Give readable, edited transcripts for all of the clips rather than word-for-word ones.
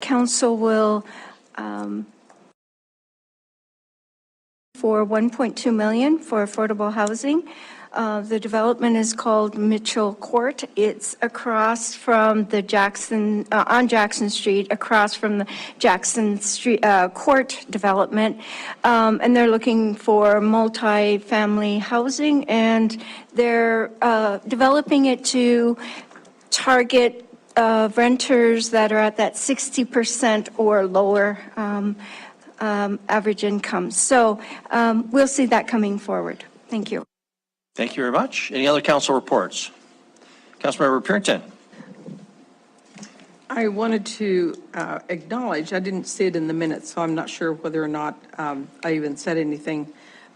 council will for $1.2 million for affordable housing. The development is called Mitchell Court. It's across from the on Jackson Street, across from the Jackson Street Court development. And they're looking for multi-family housing, and they're developing it to target renters that are at that 60% or lower average income. So we'll see that coming forward. Thank you. Thank you very much. Any other council reports? Councilmember Purinton. I wanted to acknowledge, I didn't see it in the minutes, so I'm not sure whether or not I even said anything,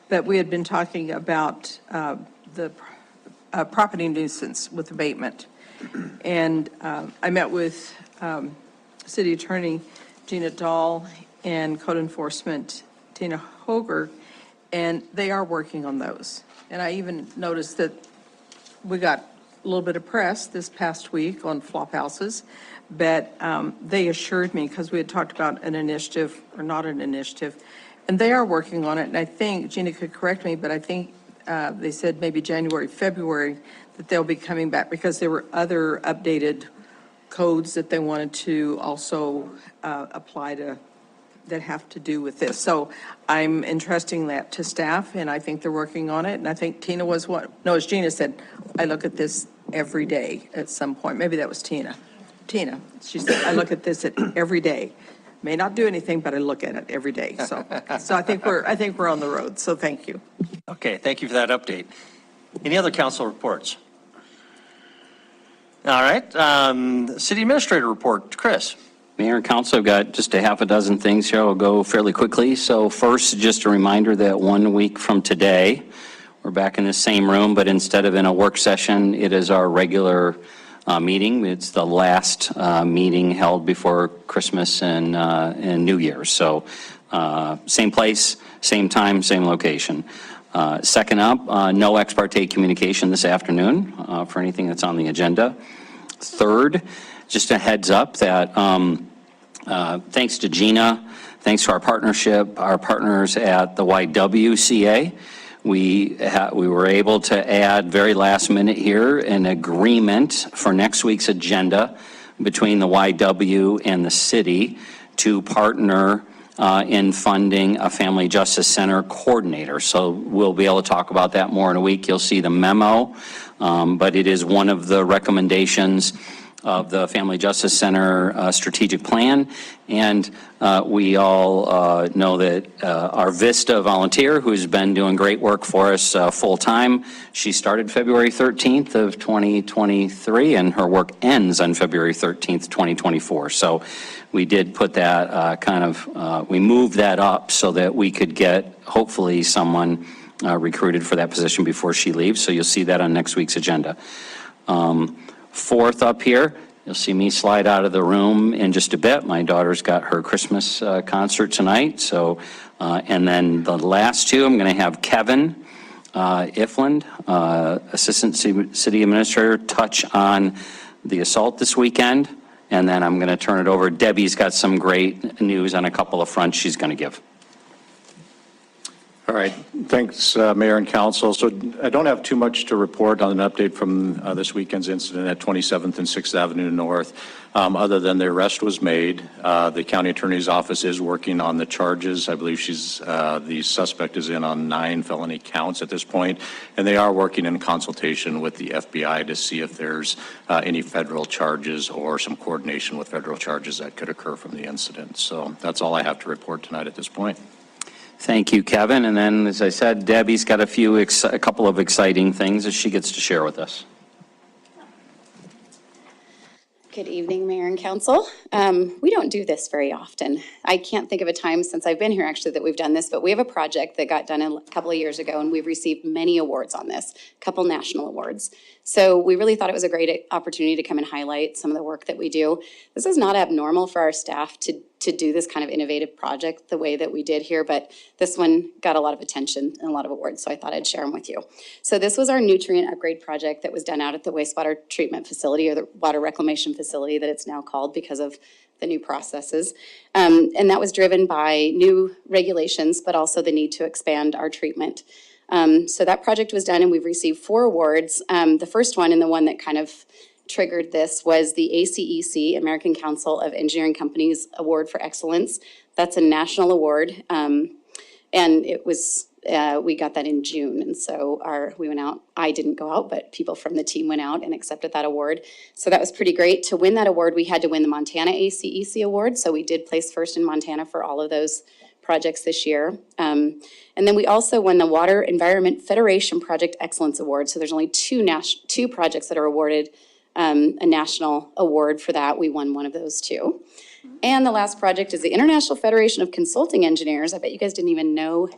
but we had been talking about the property nuisance with abatement. And I met with City Attorney Gina Dahl and Code Enforcement Tina Hoger, and they are working on those. And I even noticed that we got a little bit of press this past week on flop houses, but they assured me, because we had talked about an initiative or not an initiative, and they are working on it. And I think, Gina could correct me, but I think they said maybe January, February, that they'll be coming back, because there were other updated codes that they wanted to also apply to, that have to do with this. So I'm entrusting that to staff, and I think they're working on it. And I think Tina was as Gina said, I look at this every day at some point. Maybe that was Tina. She said, I look at this every day. May not do anything, but I look at it every day. So I think we're on the road. So thank you. Okay, thank you for that update. Any other council reports? All right, City Administrator report, Chris. Mayor and Council, I've got just a half a dozen things here. I'll go fairly quickly. So first, just a reminder that 1 week from today, we're back in the same room, but instead of in a work session, it is our regular meeting. It's the last meeting held before Christmas and New Year's. So same place, same time, same location. Second up, no ex parte communication this afternoon for anything that's on the agenda. Third, just a heads up that thanks to Gina, thanks to our partnership, our partners at the YWCA, we were able to add very last minute here an agreement for next week's agenda between the YW and the city to partner in funding a Family Justice Center coordinator. So we'll be able to talk about that more in a week. You'll see the memo, but it is one of the recommendations of the Family Justice Center strategic plan. And we all know that our Vista volunteer, who's been doing great work for us full time, she started February 13th of 2023, and her work ends on February 13th, 2024. So we did put that we moved that up so that we could get hopefully someone recruited for that position before she leaves. So you'll see that on next week's agenda. Fourth up here, you'll see me slide out of the room in just a bit. My daughter's got her Christmas concert tonight. So, and then the last two, I'm going to have Kevin Ifland, Assistant City Administrator, touch on the assault this weekend. And then I'm going to turn it over. Debbie's got some great news on a couple of fronts she's going to give. All right, thanks, Mayor and Council. So I don't have too much to report on an update from this weekend's incident at 27th and 6th Avenue North, other than the arrest was made. The County Attorney's Office is working on the charges. I believe the suspect is in on 9 felony counts at this point, and they are working in consultation with the FBI to see if there's any federal charges or some coordination with federal charges that could occur from the incident. So that's all I have to report tonight at this point. Thank you, Kevin. And then, as I said, Debbie's got a couple of exciting things that she gets to share with us. Good evening, Mayor and Council. We don't do this very often. I can't think of a time since I've been here actually that we've done this, but we have a project that got done a couple of years ago, and we've received many awards on this, a couple national awards. So we really thought it was a great opportunity to come and highlight some of the work that we do. This is not abnormal for our staff to do this kind of innovative project the way that we did here, but this one got a lot of attention and a lot of awards, so I thought I'd share them with you. So this was our nutrient upgrade project that was done out at the wastewater treatment facility, or the water reclamation facility that it's now called because of the new processes. And that was driven by new regulations, but also the need to expand our treatment. So that project was done and we've received 4 awards. The first one, and the one that kind of triggered this, was the ACEC, American Council of Engineering Companies Award for Excellence. That's a national award. And it was, we got that in June. And so we went out, I didn't go out, but people from the team went out and accepted that award. So that was pretty great. To win that award, we had to win the Montana ACEC award. So we did place first in Montana for all of those projects this year. And then we also won the Water Environment Federation Project Excellence Award. So there's only two projects that are awarded a national award for that. We won one of those too. And the last project is the International Federation of Consulting Engineers. I bet you guys didn't even know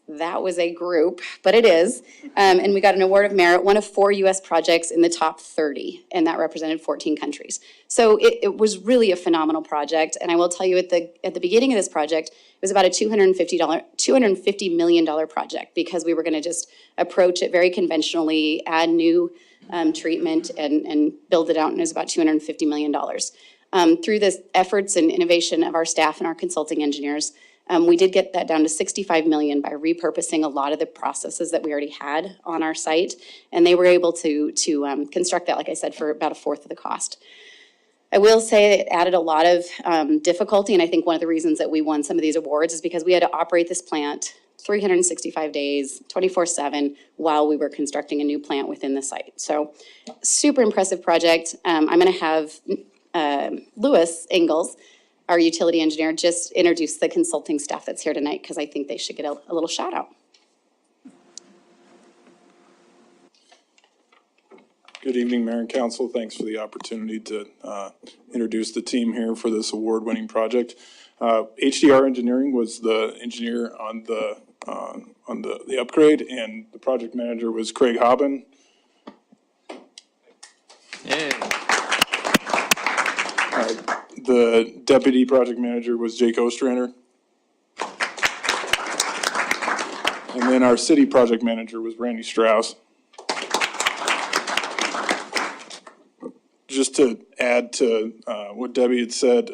that was a group, but it is. And we got an award of merit, one of 4 U.S. projects in the top 30, and that represented 14 countries. So it was really a phenomenal project. And I will tell you, at the beginning of this project, it was about a $250 million project, because we were going to just approach it very conventionally, add new treatment, and build it out, and it was about $250 million. Through the efforts and innovation of our staff and our consulting engineers, we did get that down to $65 million by repurposing a lot of the processes that we already had on our site, and they were able to construct that, like I said, for about 1/4 of the cost. I will say it added a lot of difficulty, and I think one of the reasons that we won some of these awards is because we had to operate this plant 365 days, 24/7, while we were constructing a new plant within the site. So, super impressive project. I'm going to have Lewis Ingalls, our utility engineer, just introduce the consulting staff that's here tonight, because I think they should get a little shout out. Good evening, Mayor and Council. Thanks for the opportunity to introduce the team here for this award-winning project. HDR Engineering was the engineer on the upgrade, and the project manager was Craig Hobbin. Yay. The deputy project manager was Jake Ostrander. And then our city project manager was Randy Strauss. Just to add to what Debbie had said,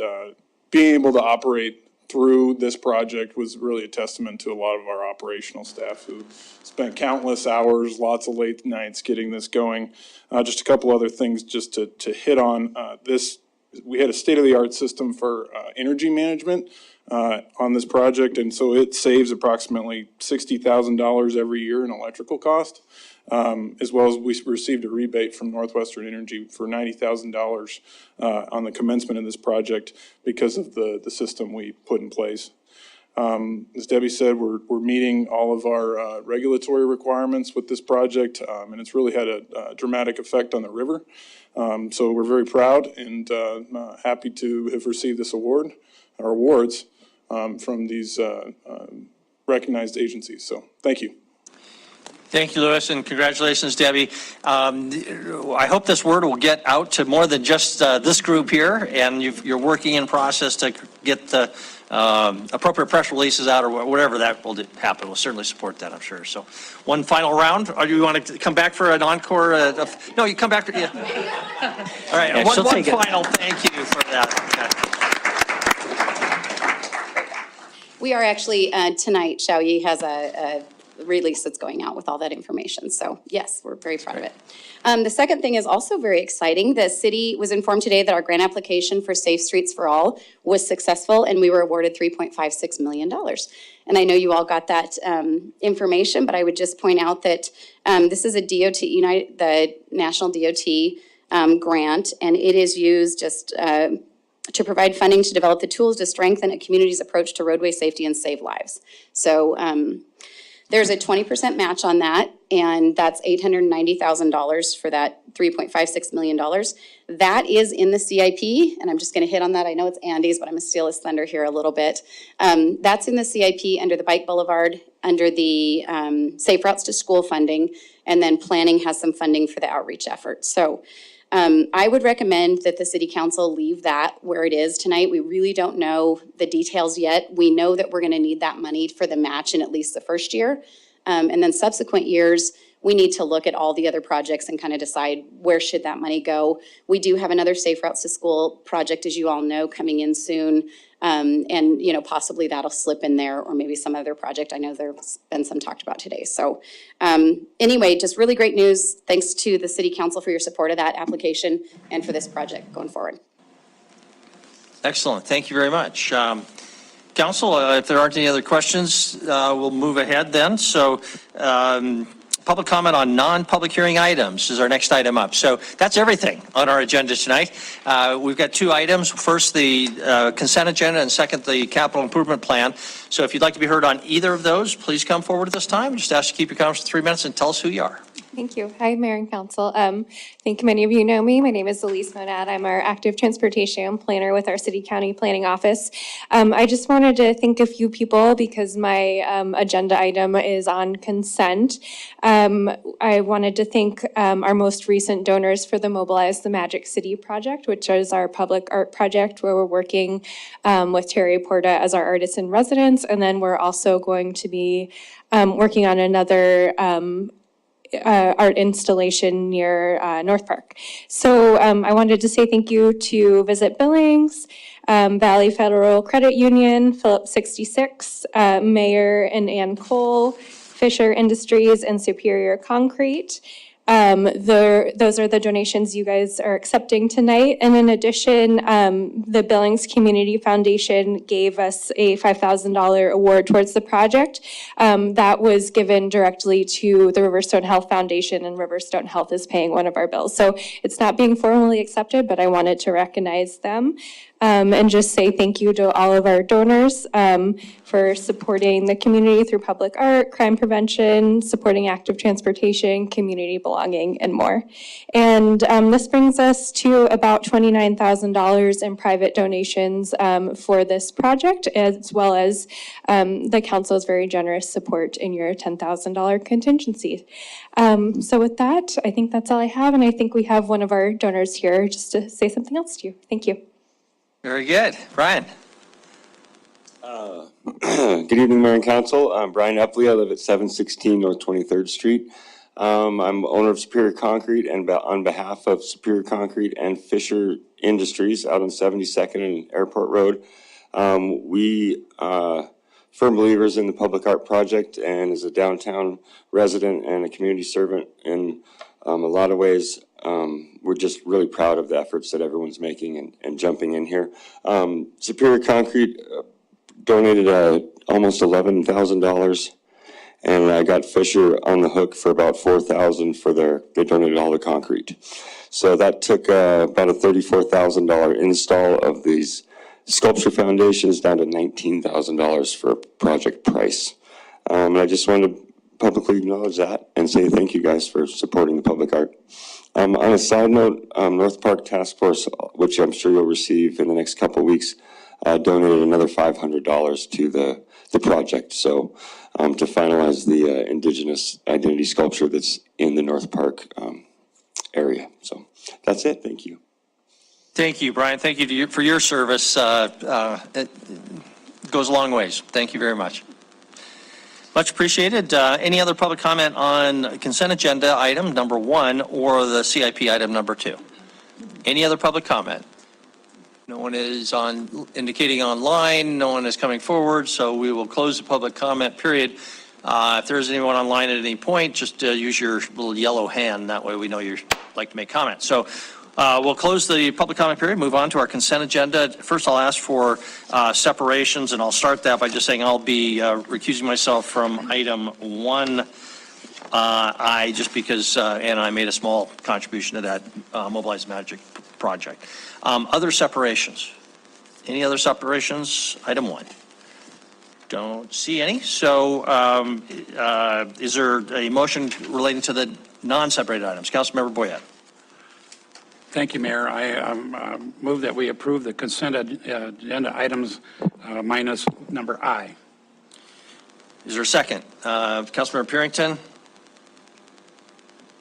being able to operate through this project was really a testament to a lot of our operational staff who spent countless hours, lots of late nights getting this going. Just a couple other things just to hit on this. We had a state-of-the-art system for energy management on this project, and so it saves approximately $60,000 every year in electrical cost, as well as we received a rebate from Northwestern Energy for $90,000 on the commencement of this project because of the system we put in place. As Debbie said, we're meeting all of our regulatory requirements with this project, and it's really had a dramatic effect on the river. So we're very proud and happy to have received this award, or awards, from these recognized agencies. So thank you. Thank you, Lewis, and congratulations, Debbie. I hope this word will get out to more than just this group here, and you're working in process to get the appropriate press releases out, or whatever that will happen. We'll certainly support that, I'm sure. So one final round, or do you want to come back for an encore? No, you come back. Yeah. All right, Yeah, one final thank you for that. We are actually, tonight, Xiaoyi has a release that's going out with all that information. So yes, we're very proud of it. The second thing is also very exciting. The city was informed today that our grant application for Safe Streets for All was successful, and we were awarded $3.56 million. And I know you all got that information, but I would just point out that this is a the National DOT grant, and it is used just to provide funding to develop the tools to strengthen a community's approach to roadway safety and save lives. So there's a 20% match on that, and that's $890,000 for that $3.56 million. That is in the CIP, and I'm just going to hit on that. I know it's Andy's, but I'm going to steal his thunder here a little bit. That's in the CIP under the Bike Boulevard, under the Safe Routes to School funding, and then planning has some funding for the outreach effort. So I would recommend that the city council leave that where it is tonight. We really don't know the details yet. We know that we're going to need that money for the match in at least the first year. And then subsequent years, we need to look at all the other projects and kind of decide where should that money go. We do have another Safe Routes to School project, as you all know, coming in soon. And, you know, possibly that'll slip in there, or maybe some other project. I know there's been some talked about today. So anyway, just really great news. Thanks to the City Council for your support of that application and for this project going forward. Excellent. Thank you very much. Council, if there aren't any other questions, we'll move ahead then. So public comment on non-public hearing items is our next item up. So that's everything on our agenda tonight. We've got two items. First, the consent agenda, and second, the capital improvement plan. So if you'd like to be heard on either of those, please come forward at this time. Just ask you to keep your comments to 3 minutes and tell us who you are. Thank you. Hi, Mayor and Council. I think many of you know me. My name is Elise Monad. I'm our active transportation planner with our City County Planning Office. I just wanted to thank a few people because my agenda item is on consent. I wanted to thank our most recent donors for the Mobilize the Magic City project, which is our public art project where we're working with Terry Porta as our artist in residence. And then we're also going to be working on another art installation near North Park. So I wanted to say thank you to Visit Billings, Valley Federal Credit Union, Phillips 66, Mayor and Ann Cole, Fisher Industries, and Superior Concrete. Those are the donations you guys are accepting tonight. And in addition, the Billings Community Foundation gave us a $5,000 award towards the project. That was given directly to the Riverstone Health Foundation, and Riverstone Health is paying one of our bills. So it's not being formally accepted, but I wanted to recognize them. And just say thank you to all of our donors for supporting the community through public art, crime prevention, supporting active transportation, community belonging, and more. And this brings us to about $29,000 in private donations for this project, as well as the council's very generous support in your $10,000 contingency. So with that, I think that's all I have, and I think we have one of our donors here just to say something else to you. Thank you. Very good. Brian. Good evening, Mayor and Council. I'm Brian Epley. I live at 716 North 23rd Street. I'm owner of Superior Concrete, and on behalf of Superior Concrete and Fisher Industries out on 72nd and Airport Road, we firm believers in the public art project, and as a downtown resident and a community servant in a lot of ways, we're just really proud of the efforts that everyone's making and jumping in here. Superior Concrete donated almost $11,000, and I got Fisher on the hook for about $4,000 for they donated all the concrete. So that took about a $34,000 install of these sculpture foundations down to $19,000 for project price. And I just wanted to publicly acknowledge that and say thank you guys for supporting the public art. On a side note, North Park Task Force, which I'm sure you'll receive in the next couple of weeks, donated another $500 to the project. So to finalize the Indigenous identity sculpture that's in the North Park area. So that's it. Thank you. Thank you, Brian. Thank you to you for your service. It goes a long ways. Thank you very much. Much appreciated. Any other public comment on consent agenda item number 1 or the CIP item number 2? Any other public comment? No one is indicating online. No one is coming forward, so we will close the public comment period. If there is anyone online at any point, just use your little yellow hand. That way we know you'd like to make comments. So we'll close the public comment period, move on to our consent agenda. First, I'll ask for separations, and I'll start that by just saying I'll be recusing myself from item 1I, just because Ann and I made a small contribution to that Mobilize Magic project. Other separations? Any other separations? Item 1. Don't see any. So is there a motion relating to the non-separated items? Councilmember Boyette. Thank you, Mayor. I move that we approve the consent agenda items minus number I. Is there a second? Councilmember Purington?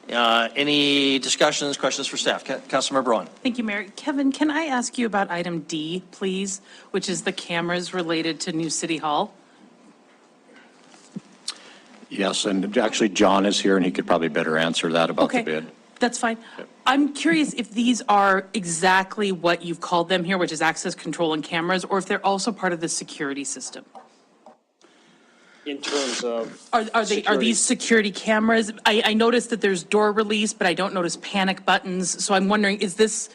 Any discussions, questions for staff? Councilmember Braun. Thank you, Mayor. Kevin, can I ask you about item D, please, which is the cameras related to New City Hall? Yes, and actually John is here and he could probably better answer that about the Okay, bid. that's fine. I'm curious if these are exactly what you've called them here, which is access control and cameras, or if they're also part of the security system. In terms of. Are these security cameras? I noticed that there's door release, but I don't notice panic buttons. So I'm wondering, is this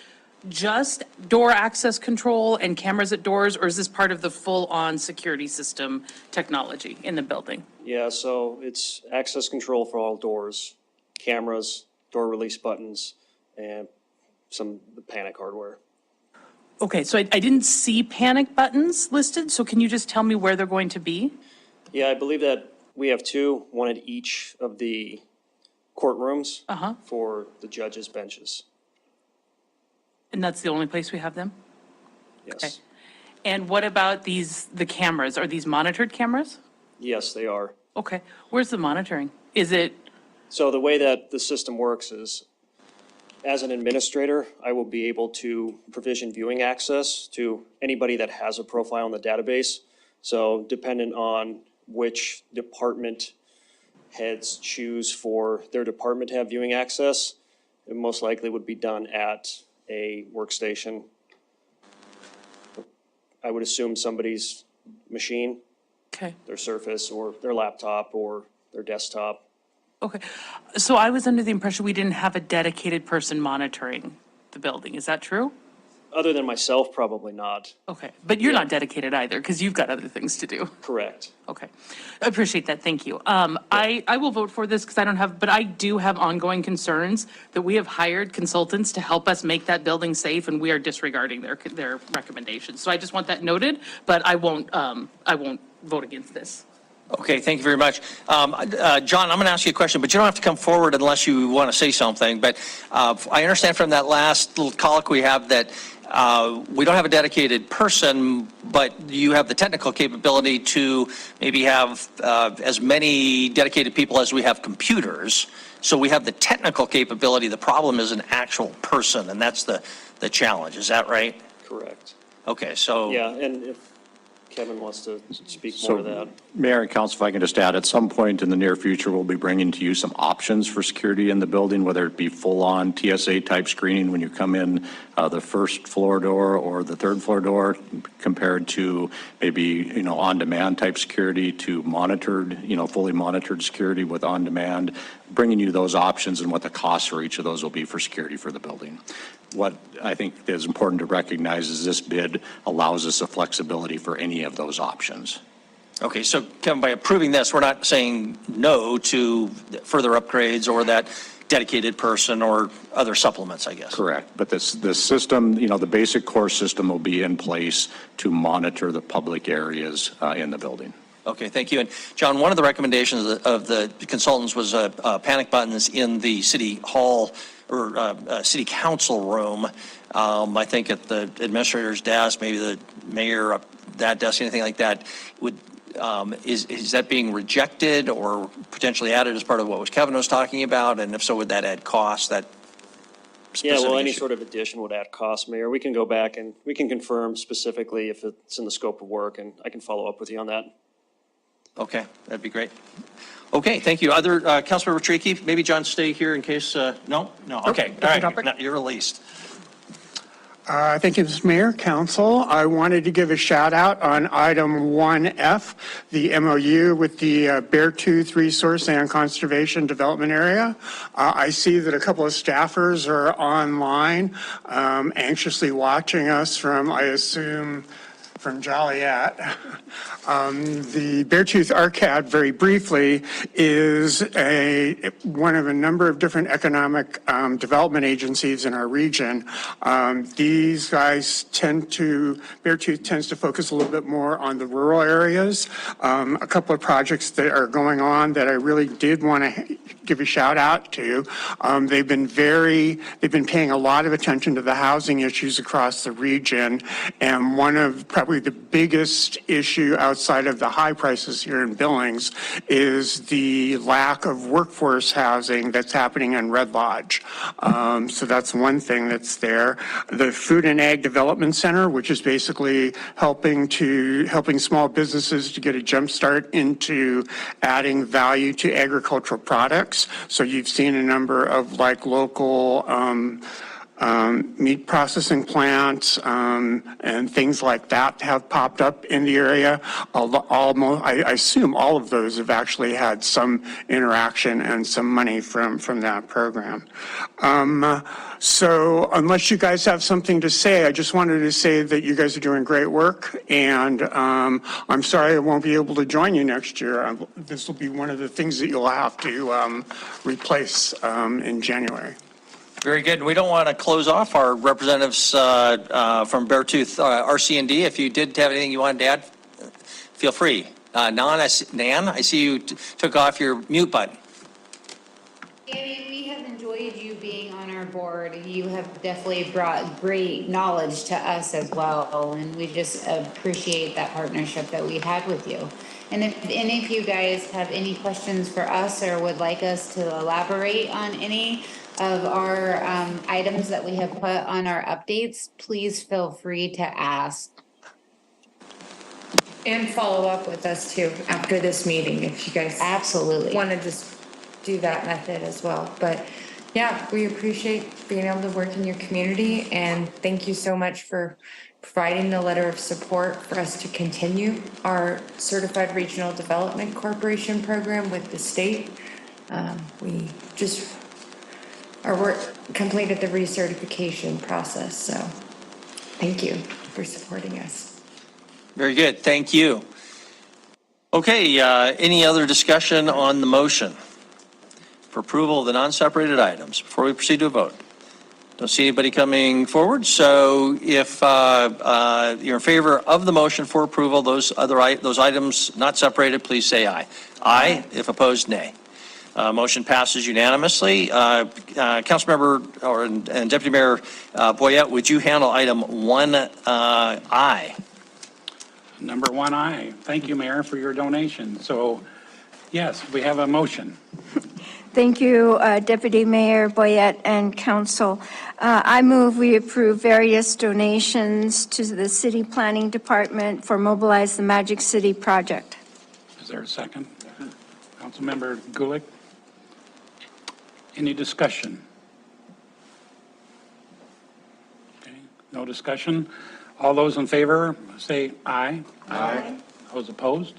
just door access control and cameras at doors, or is this part of the full-on security system technology in the building? Yeah, so it's access control for all doors, cameras, door release buttons, and some panic hardware. Okay, so I didn't see panic buttons listed, so can you just tell me where they're going to be? Yeah, I believe that we have two, one at each of the courtrooms for the judges' benches. And that's the only place we have them? Yes. And what about the cameras? Are these monitored cameras? Yes, they are. Okay, where's the monitoring? Is it, So the way that the system works is, as an administrator, I will be able to provision viewing access to anybody that has a profile in the database. So dependent on which department heads choose for their department to have viewing access, it most likely would be done at a workstation. I would assume somebody's machine, okay, their Surface, or their laptop, or their desktop. okay. So I was under the impression we didn't have a dedicated person monitoring the building. Is that true? Other than myself, probably not. Okay, but you're not dedicated either, because you've got other things to do. Correct. Okay, I appreciate that, thank you. I will vote for this because I don't have, but I do have ongoing concerns that we have hired consultants to help us make that building safe, and we are disregarding their recommendations. So I just want that noted, but I won't vote against this. Okay, thank you very much. John, I'm going to ask you a question, but you don't have to come forward unless you want to say something. But I understand from that last little colloquy we have that we don't have a dedicated person, but you have the technical capability to maybe have as many dedicated people as we have computers. So we have the technical capability. The problem is an actual person, and that's the challenge. Is that right? Correct. Okay, so. Yeah, and if Kevin wants to speak more to that. Mayor and council, if I can just add, at some point in the near future, we'll be bringing to you some options for security in the building, whether it be full-on TSA type screening when you come in the first floor door or the third floor door, compared to maybe, on-demand type security to monitored, fully monitored security with on-demand, bringing you those options and what the costs for each of those will be for security for the building. What I think is important to recognize is this bid allows us a flexibility for any of those options. Okay, so Kevin, by approving this, we're not saying no to further upgrades or that dedicated person or other supplements, I guess. Correct. But the system, the basic core system will be in place to monitor the public areas in the building. Okay, thank you. And John, one of the recommendations of the consultants was panic buttons in the city hall or city council room. I think at the administrator's desk, maybe the mayor up that desk, anything like that. Is that being rejected or potentially added as part of what Kevin was talking about? And if so, would that add cost? That Yeah, well, any issue? sort of addition would add cost, Mayor. We can go back and we can confirm specifically if it's in the scope of work, and I can follow up with you on that. Okay, that'd be great. Okay, thank you. Other, Councilmember Tricky, maybe John stay here in case, no? No, okay, all right, now you're released. Thank you, Mr. Mayor, Council. I wanted to give a shout out on item 1F, the MOU with the Beartooth Resource and Conservation Development Area. I see that a couple of staffers are online, anxiously watching us from, I assume, from Joliet. The Beartooth Arcade, very briefly, is one of a number of different economic development agencies in our region. These guys Beartooth tends to focus a little bit more on the rural areas. A couple of projects that are going on that I really did want to give a shout out to. They've been paying a lot of attention to the housing issues across the region, and one of probably probably the biggest issue outside of the high prices here in Billings is the lack of workforce housing that's happening in Red Lodge. So that's one thing that's there. The Food and Ag Development Center, which is basically helping small businesses to get a jump start into adding value to agricultural products. So you've seen a number of like local meat processing plants and things like that have popped up in the area. I assume all of those have actually had some interaction and some money from that program. So unless you guys have something to say, I just wanted to say that you guys are doing great work, and I'm sorry I won't be able to join you next year. This will be one of the things that you'll have to replace in January. Very good. We don't want to close off our representatives from Beartooth RC&D. If you did have anything you wanted to add, feel free. Nan, I see you took off your mute button. Amy, we have enjoyed you being on our board. You have definitely brought great knowledge to us as well, and we just appreciate that partnership that we've had with you. And if any of you guys have any questions for us or would like us to elaborate on any of our items that we have put on our updates, please feel free to ask. And follow up with us too after this meeting if you guys absolutely want to just do that method as well. But yeah, we appreciate being able to work in your community, and thank you so much for providing the letter of support for us to continue our Certified Regional Development Corporation program with the state. We just completed the recertification process, so thank you for supporting us. Very good. Thank you. Okay, any other discussion on the motion for approval of the non-separated items before we proceed to a vote? Don't see anybody coming forward. So if you're in favor of the motion for approval, those items not separated, please say aye. Aye. If opposed, nay. Motion passes unanimously. Councilmember and Deputy Mayor Boyette, would you handle item 1I? Number 1I. Thank you, Mayor, for your donation. So, yes, we have a motion. Thank you, Deputy Mayor Boyette and Council. I move we approve various donations to the City Planning Department for Mobilize the Magic City project. Is there a second? Councilmember Gulick? Any discussion? Okay, no discussion. All those in favor, say aye. Aye. Those opposed?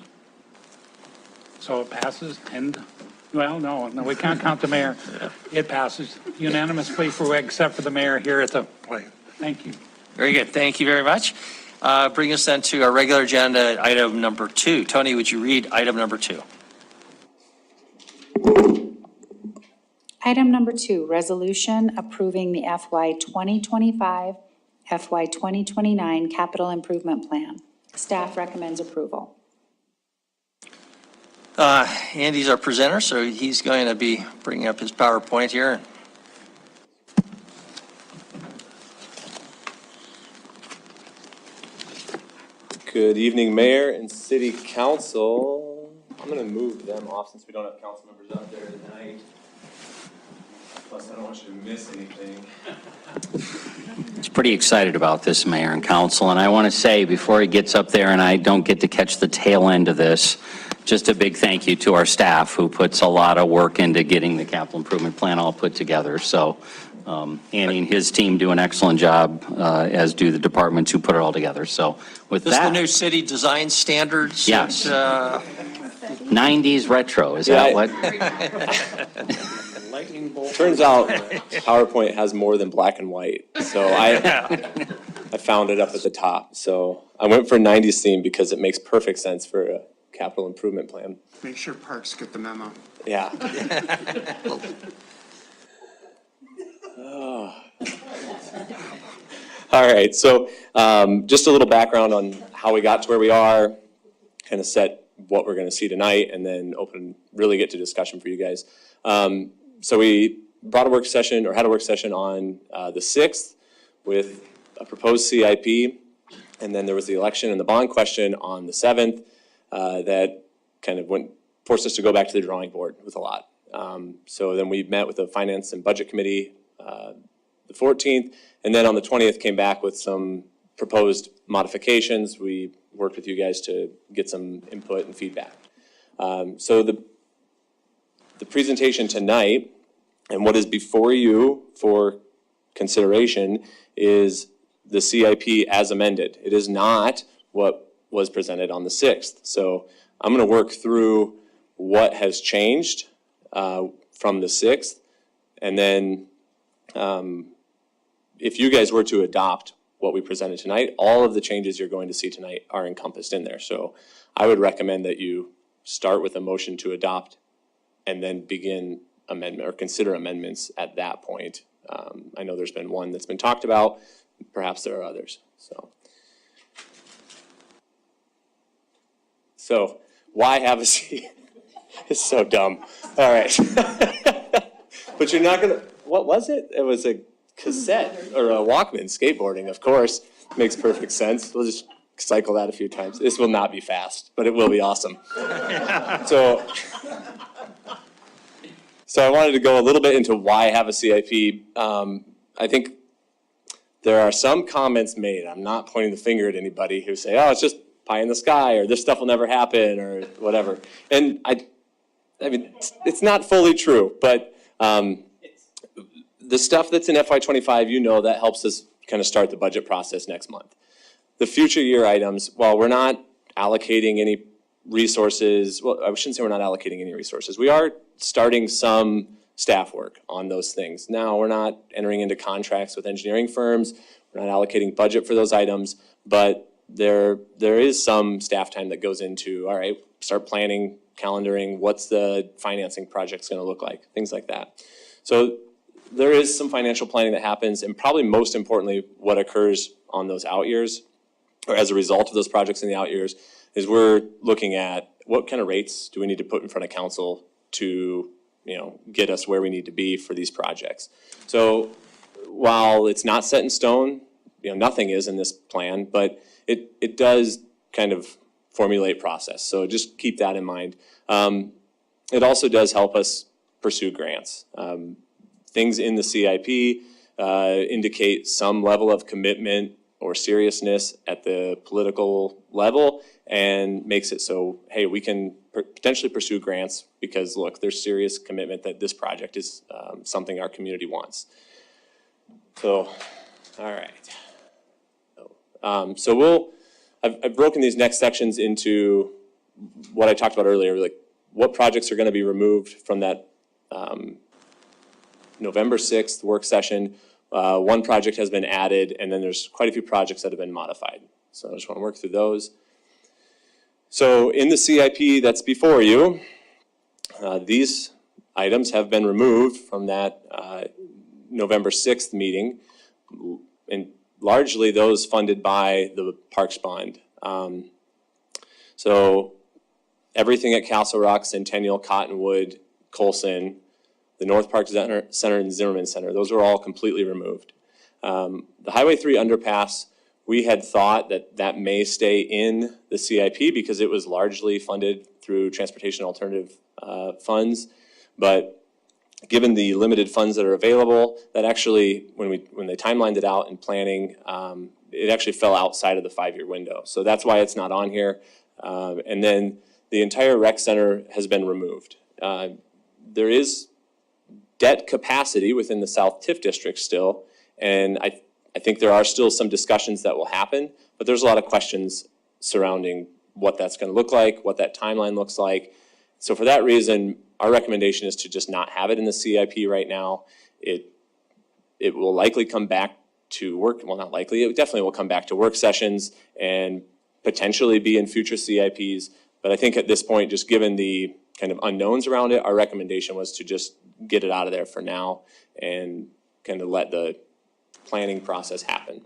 So it passes, and, well, no, we can't count the mayor. It passes unanimously except for the mayor here at the plate. Thank you. Very good. Thank you very much. Bring us then to our regular agenda, item number 2. Tony, would you read item number 2? Item number 2, resolution approving the FY 2025, FY 2029 capital improvement plan. Staff recommends approval. Andy's our presenter, so he's going to be bringing up his PowerPoint here. Good evening, Mayor and City Council. I'm going to move them off since we don't have council members up there tonight. Plus, I don't want you to miss anything. He's pretty excited about this, Mayor and Council, and I want to say before he gets up there and I don't get to catch the tail end of this, just a big thank you to our staff who puts a lot of work into getting the capital improvement plan all put together. So Andy and his team do an excellent job, as do the departments who put it all together. So with This is that, the new city design standards? Yes. 90s retro, is that what? Lightning bolt. Turns out PowerPoint has more than black and white. So I found it up at the top. So I went for 90s theme because it makes perfect sense for a capital improvement plan. Make sure parks get the memo. Yeah. All right, so just a little background on how we got to where we are, kind of set what we're going to see tonight, and then really get to discussion for you guys. So we brought a work session, or had a work session on the 6th with a proposed CIP. And then there was the election and the bond question on the 7th that kind of forced us to go back to the drawing board with a lot. So then we met with the Finance and Budget Committee the 14th, and then on the 20th came back with some proposed modifications. We worked with you guys to get some input and feedback. So the presentation tonight and what is before you for consideration is the CIP as amended. It is not what was presented on the 6th. So I'm going to work through what has changed from the 6th, and then if you guys were to adopt what we presented tonight, all of the changes you're going to see tonight are encompassed in there. So I would recommend that you start with a motion to adopt and then begin amendment or consider amendments at that point. I know there's been one that's been talked about. Perhaps there are others. So why have a seat? It's so dumb. All right. But you're not going to, what was it? It was a cassette or a Walkman, skateboarding, of course. Makes perfect sense. We'll just cycle that a few times. This will not be fast, but it will be awesome. So I wanted to go a little bit into why have a CIP. I think there are some comments made. I'm not pointing the finger at anybody who say, oh, it's just pie in the sky, or this stuff will never happen, or whatever. And I mean, it's not fully true, but the stuff that's in FY25, you know, that helps us kind of start the budget process next month. The future year items, while we're not allocating any resources, well, I shouldn't say we're not allocating any resources. We are starting some staff work on those things. Now, we're not entering into contracts with engineering firms. We're not allocating budget for those items, but there is some staff time that goes into, all right, start planning, calendaring, what's the financing project's going to look like, things like that. So there is some financial planning that happens, and probably most importantly, what occurs on those out years, or as a result of those projects in the out years, is we're looking at what kind of rates do we need to put in front of council to, get us where we need to be for these projects. So while it's not set in stone, nothing is in this plan, but it does kind of formulate process. So just keep that in mind. It also does help us pursue grants. Things in the CIP indicate some level of commitment or seriousness at the political level, and makes it so, hey, we can potentially pursue grants because, look, there's serious commitment that this project is something our community wants. So, all right. So I've broken these next sections into what I talked about earlier, like what projects are going to be removed from that November 6th work session. One project has been added, and then there's quite a few projects that have been modified. So I just want to work through those. So in the CIP that's before you, these items have been removed from that November 6th meeting, and largely those funded by the Parks Bond. So everything at Castle Rock, Centennial, Cottonwood, Colson, the North Park Center and Zimmerman Center, those were all completely removed. The Highway 3 underpass, we had thought that may stay in the CIP because it was largely funded through transportation alternative funds. But given the limited funds that are available, that actually, when they timelined it out in planning, it actually fell outside of the 5-year window. So that's why it's not on here. And then the entire rec center has been removed. There is debt capacity within the South TIF district still, and I think there are still some discussions that will happen, but there's a lot of questions surrounding what that's going to look like, what that timeline looks like. So for that reason, our recommendation is to just not have it in the CIP right now. It will likely come back to work, well, not likely, it definitely will come back to work sessions and potentially be in future CIPs. But I think at this point, just given the kind of unknowns around it, our recommendation was to just get it out of there for now and kind of let the planning process happen.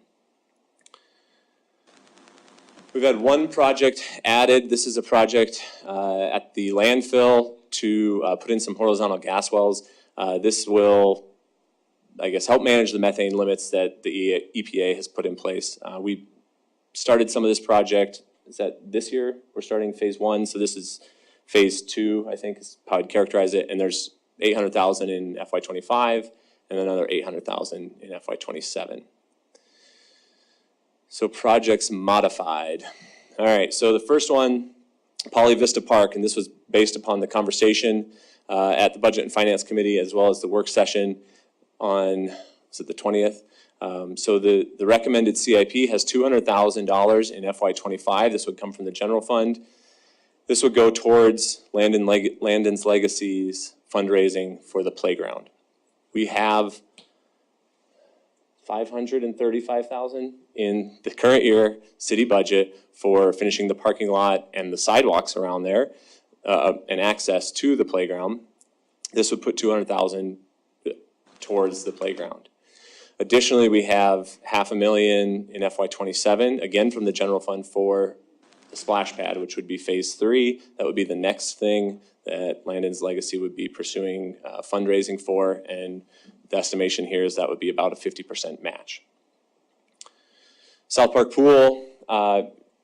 We've had one project added. This is a project at the landfill to put in some horizontal gas wells. This will, I guess, help manage the methane limits that the EPA has put in place. We started some of this project. Is that this year? We're starting phase 1, so this is phase 2, I think is how I'd characterize it. And there's $800,000 in FY25 and another $800,000 in FY27. So projects modified. All right, so the first one, Poly Vista Park, and this was based upon the conversation at the Budget and Finance Committee as well as the work session on, was it the 20th? So the recommended CIP has $200,000 in FY25. This would come from the general fund. This would go towards Landon's Legacy's fundraising for the playground. We have $535,000 in the current year city budget for finishing the parking lot and the sidewalks around there and access to the playground. This would put $200,000 towards the playground. Additionally, we have $500,000 in FY27, again from the general fund for the splash pad, which would be phase 3. That would be the next thing that Landon's Legacy would be pursuing fundraising for, and the estimation here is that would be about a 50% match. South Park Pool,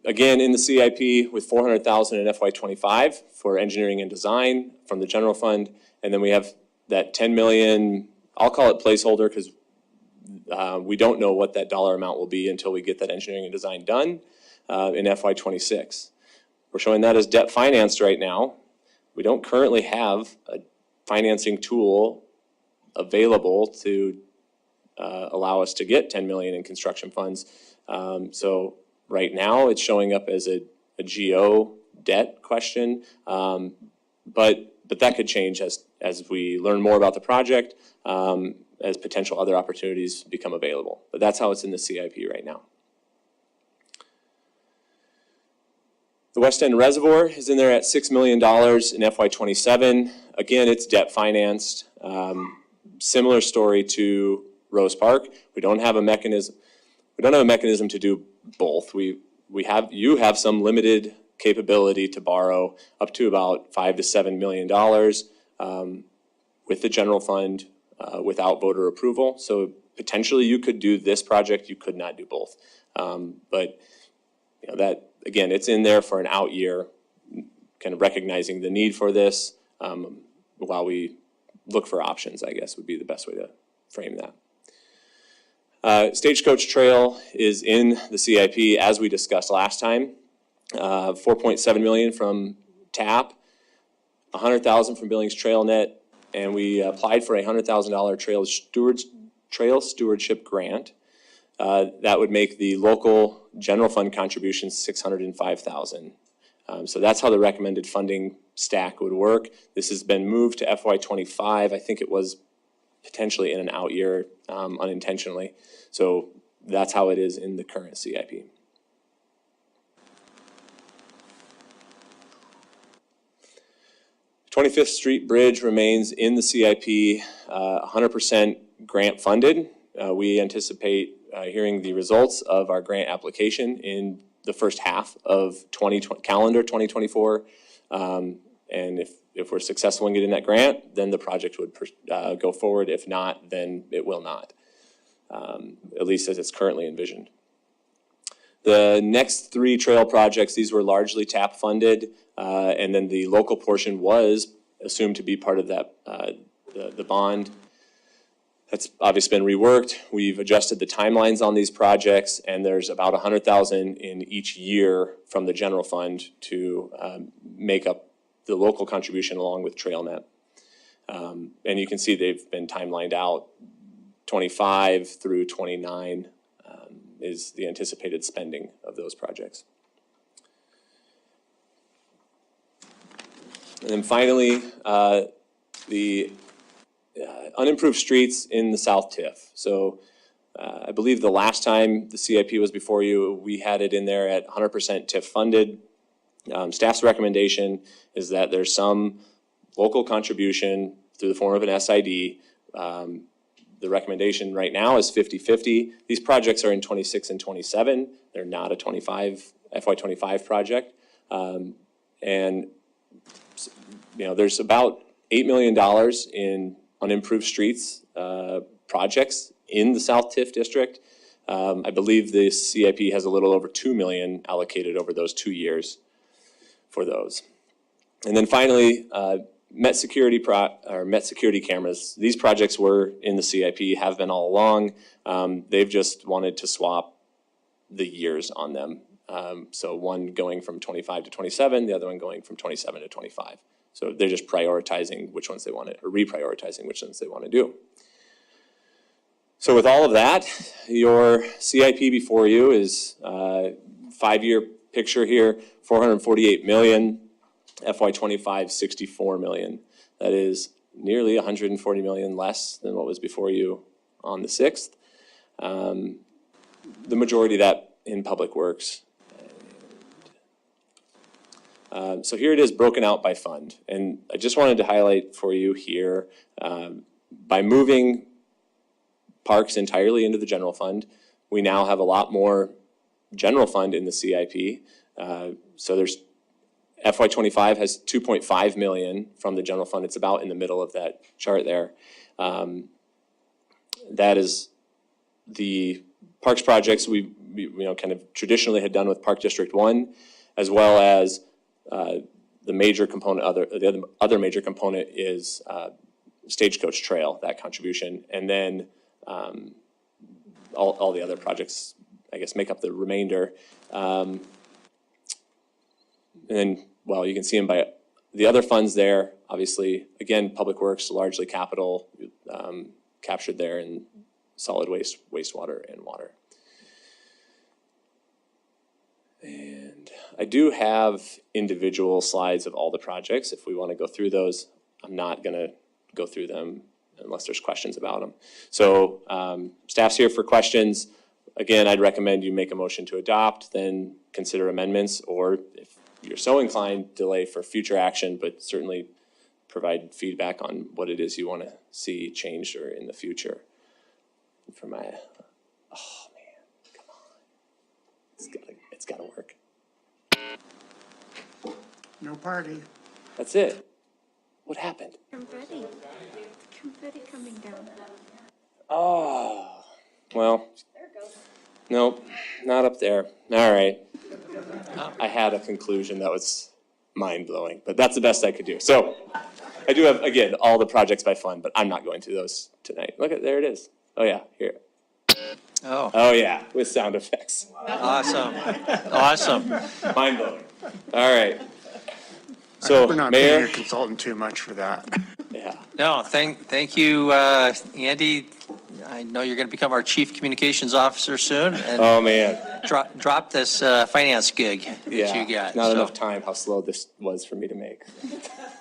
again in the CIP with $400,000 in FY25 for engineering and design from the general fund, and then we have that $10 million, I'll call it placeholder because we don't know what that dollar amount will be until we get that engineering and design done in FY26. We're showing that as debt financed right now. We don't currently have a financing tool available to allow us to get $10 million in construction funds. So right now it's showing up as a GO debt question, but that could change as we learn more about the project, as potential other opportunities become available. But that's how it's in the CIP right now. The West End Reservoir is in there at $6 million in FY27. Again, it's debt financed. Similar story to Rose Park. We don't have a mechanism. We don't have a mechanism to do both. You have some limited capability to borrow up to about $5 to $7 million with the general fund without voter approval. So potentially you could do this project. You could not do both. But you know, that again, it's in there for an out year, kind of recognizing the need for this while we look for options, I guess would be the best way to frame that. Stagecoach Trail is in the CIP as we discussed last time. $4.7 million from TAP, $100,000 from Billings TrailNet, and we applied for a $100,000 trail stewardship grant. That would make the local general fund contributions $605,000. So that's how the recommended funding stack would work. This has been moved to FY25. I think it was potentially in an out year unintentionally. So that's how it is in the current CIP. The 25th Street Bridge remains in the CIP, 100% grant funded. We anticipate hearing the results of our grant application in the first half of calendar 2024. And if we're successful in getting that grant, then the project would go forward. If not, then it will not, at least as it's currently envisioned. The next 3 trail projects, these were largely TAP funded, and then the local portion was assumed to be part of that, the bond. That's obviously been reworked. We've adjusted the timelines on these projects, and there's about $100,000 in each year from the general fund to make up the local contribution along with TrailNet. And you can see they've been timelined out. 25 through 29 is the anticipated spending of those projects. And then finally, the unimproved streets in the South TIF. So I believe the last time the CIP was before you, we had it in there at 100% TIF funded. Staff's recommendation is that there's some local contribution through the form of an SID. The recommendation right now is 50-50. These projects are in 26 and 27. They're not a FY25 project. And you know, there's about $8 million in unimproved streets projects in the South TIF district. I believe the CIP has a little over 2 million allocated over those 2 years for those. And then finally, Met security cameras. These projects were in the CIP, have been all along. They've just wanted to swap the years on them. So one going from 25 to 27, the other one going from 27 to 25. So they're just prioritizing which ones they want to, or reprioritizing which ones they want to do. So with all of that, your CIP before you is 5-year picture here, 448 million, FY25, 64 million. That is nearly 140 million less than what was before you on the 6th. The majority of that in Public Works. So here it is broken out by fund. And I just wanted to highlight for you here, by moving parks entirely into the general fund, we now have a lot more general fund in the CIP. So there's FY25 has 2.5 million from the general fund. It's about in the middle of that chart there. That is the parks projects we kind of traditionally had done with Park District 1, as well as the major component, the other major component is Stagecoach Trail, that contribution. And then all the other projects, I guess, make up the remainder. And then, well, you can see them by the other funds there. Obviously, again, Public Works, largely capital, captured there in solid waste, wastewater, and water. And I do have individual slides of all the projects if we want to go through those. I'm not going to go through them unless there's questions about them. So staff's here for questions. Again, I'd recommend you make a motion to adopt, then consider amendments, or if you're so inclined, delay for future action, but certainly provide feedback on what it is you want to see changed or in the future. For my, oh man, come on. It's gotta work. No party. That's it. What happened? Confetti. Confetti coming down. Oh, well, nope, not up there. All right. I had a conclusion that was mind-blowing, but that's the best I could do. So I do have, again, all the projects by fund, but I'm not going through those tonight. Look at, there it is. Oh yeah, here. Oh yeah, with sound effects. Awesome. Awesome. Mind-blowing. All right. So, we're not Mayor. paying your consultant too much for that. Yeah. No, thank you, Andy. I know you're going to become our Chief Communications Officer soon. And Oh man. drop this finance gig that you got. Not enough time. How slow this was for me to make.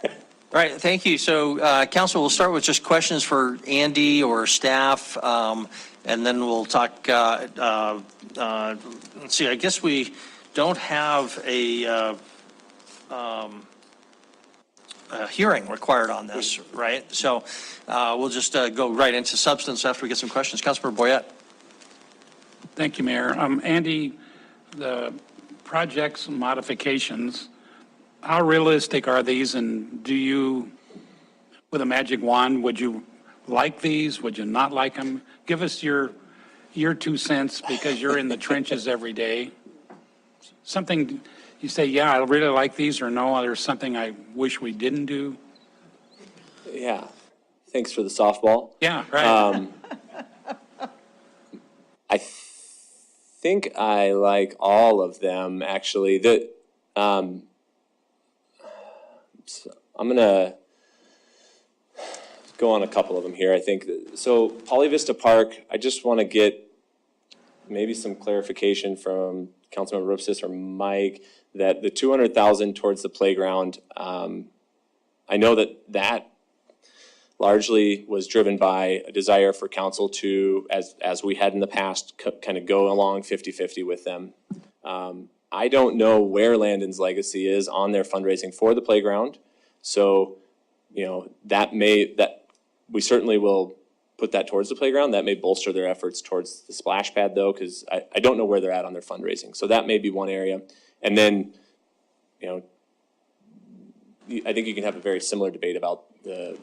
All right, thank you. So, Council, we'll start with just questions for Andy or staff, and then we'll talk, let's see, I guess we don't have a hearing required on this, right? So we'll just go right into substance after we get some questions. Councilmember Boyette. Thank you, Mayor. Andy, the projects modifications, how realistic are these, and do you, with a magic wand, would you like these? Would you not like them? Give us your 2 cents, because you're in the trenches every day. Something you say, yeah, I really like these, or no, there's something I wish we didn't do. Yeah. Thanks for the softball. Yeah, right. I think I like all of them, actually. So I'm going to go on a couple of them here, I think. So Poly Vista Park, I just want to get maybe some clarification from Councilmember Rupsis or Mike that the 200,000 towards the playground, I know that largely was driven by a desire for council to, as we had in the past, kind of go along 50-50 with them. I don't know where Landon's Legacy is on their fundraising for the playground. So, that we certainly will put that towards the playground. That may bolster their efforts towards the splash pad though, because I don't know where they're at on their fundraising. So that may be one area. And then, I think you can have a very similar debate about the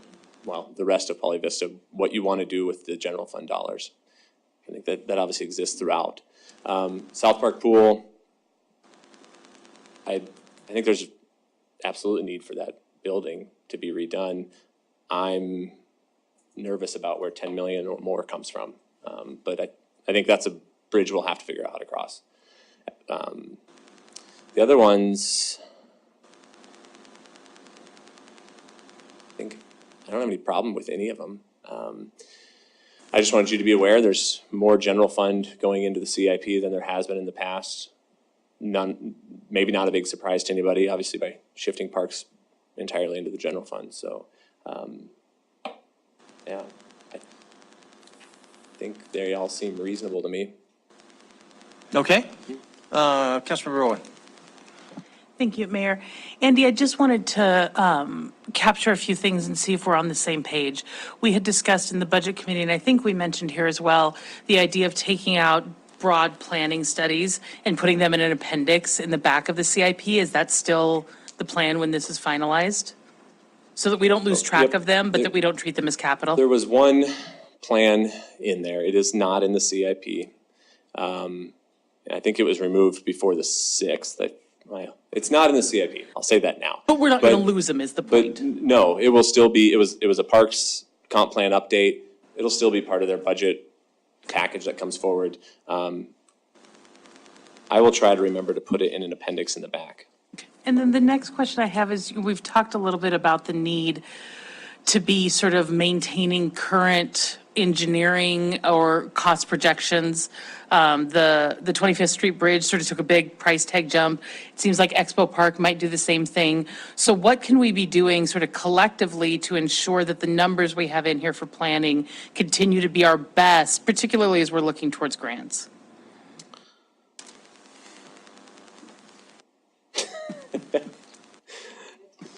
rest of Poly Vista, what you want to do with the general fund dollars. I think that obviously exists throughout. South Park Pool, I think there's absolute need for that building to be redone. I'm nervous about where 10 million or more comes from. But I think that's a bridge we'll have to figure out how to cross. The other ones, I don't have any problem with any of them. I just wanted you to be aware there's more general fund going into the CIP than there has been in the past. Maybe not a big surprise to anybody, obviously by shifting parks entirely into the general fund. So, yeah, I think they all seem reasonable to me. Okay. Councilmember Owen. Thank you, Mayor. Andy, I just wanted to capture a few things and see if we're on the same page. We had discussed in the Budget Committee, and I think we mentioned here as well, the idea of taking out broad planning studies and putting them in an appendix in the back of the CIP. Is that still the plan when this is finalized? So that we don't lose track of them, but that we don't treat them as capital? There was one plan in there. It is not in the CIP. I think it was removed before the 6th. It's not in the CIP. I'll say that now. But we're not going to lose them is the point. But no, it will still be, it was a Parks comp plan update. It'll still be part of their budget package that comes forward. I will try to remember to put it in an appendix in the back. And then the next question I have is, we've talked a little bit about the need to be sort of maintaining current engineering or cost projections. The 25th Street Bridge sort of took a big price tag jump. It seems like Expo Park might do the same thing. So what can we be doing sort of collectively to ensure that the numbers we have in here for planning continue to be our best, particularly as we're looking towards grants?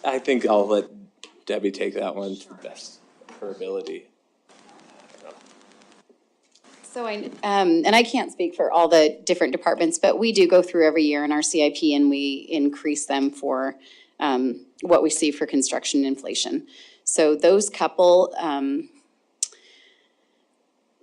I think I'll let Debbie take that one to the best of her ability. So and I can't speak for all the different departments, but we do go through every year in our CIP and we increase them for what we see for construction inflation. So those couple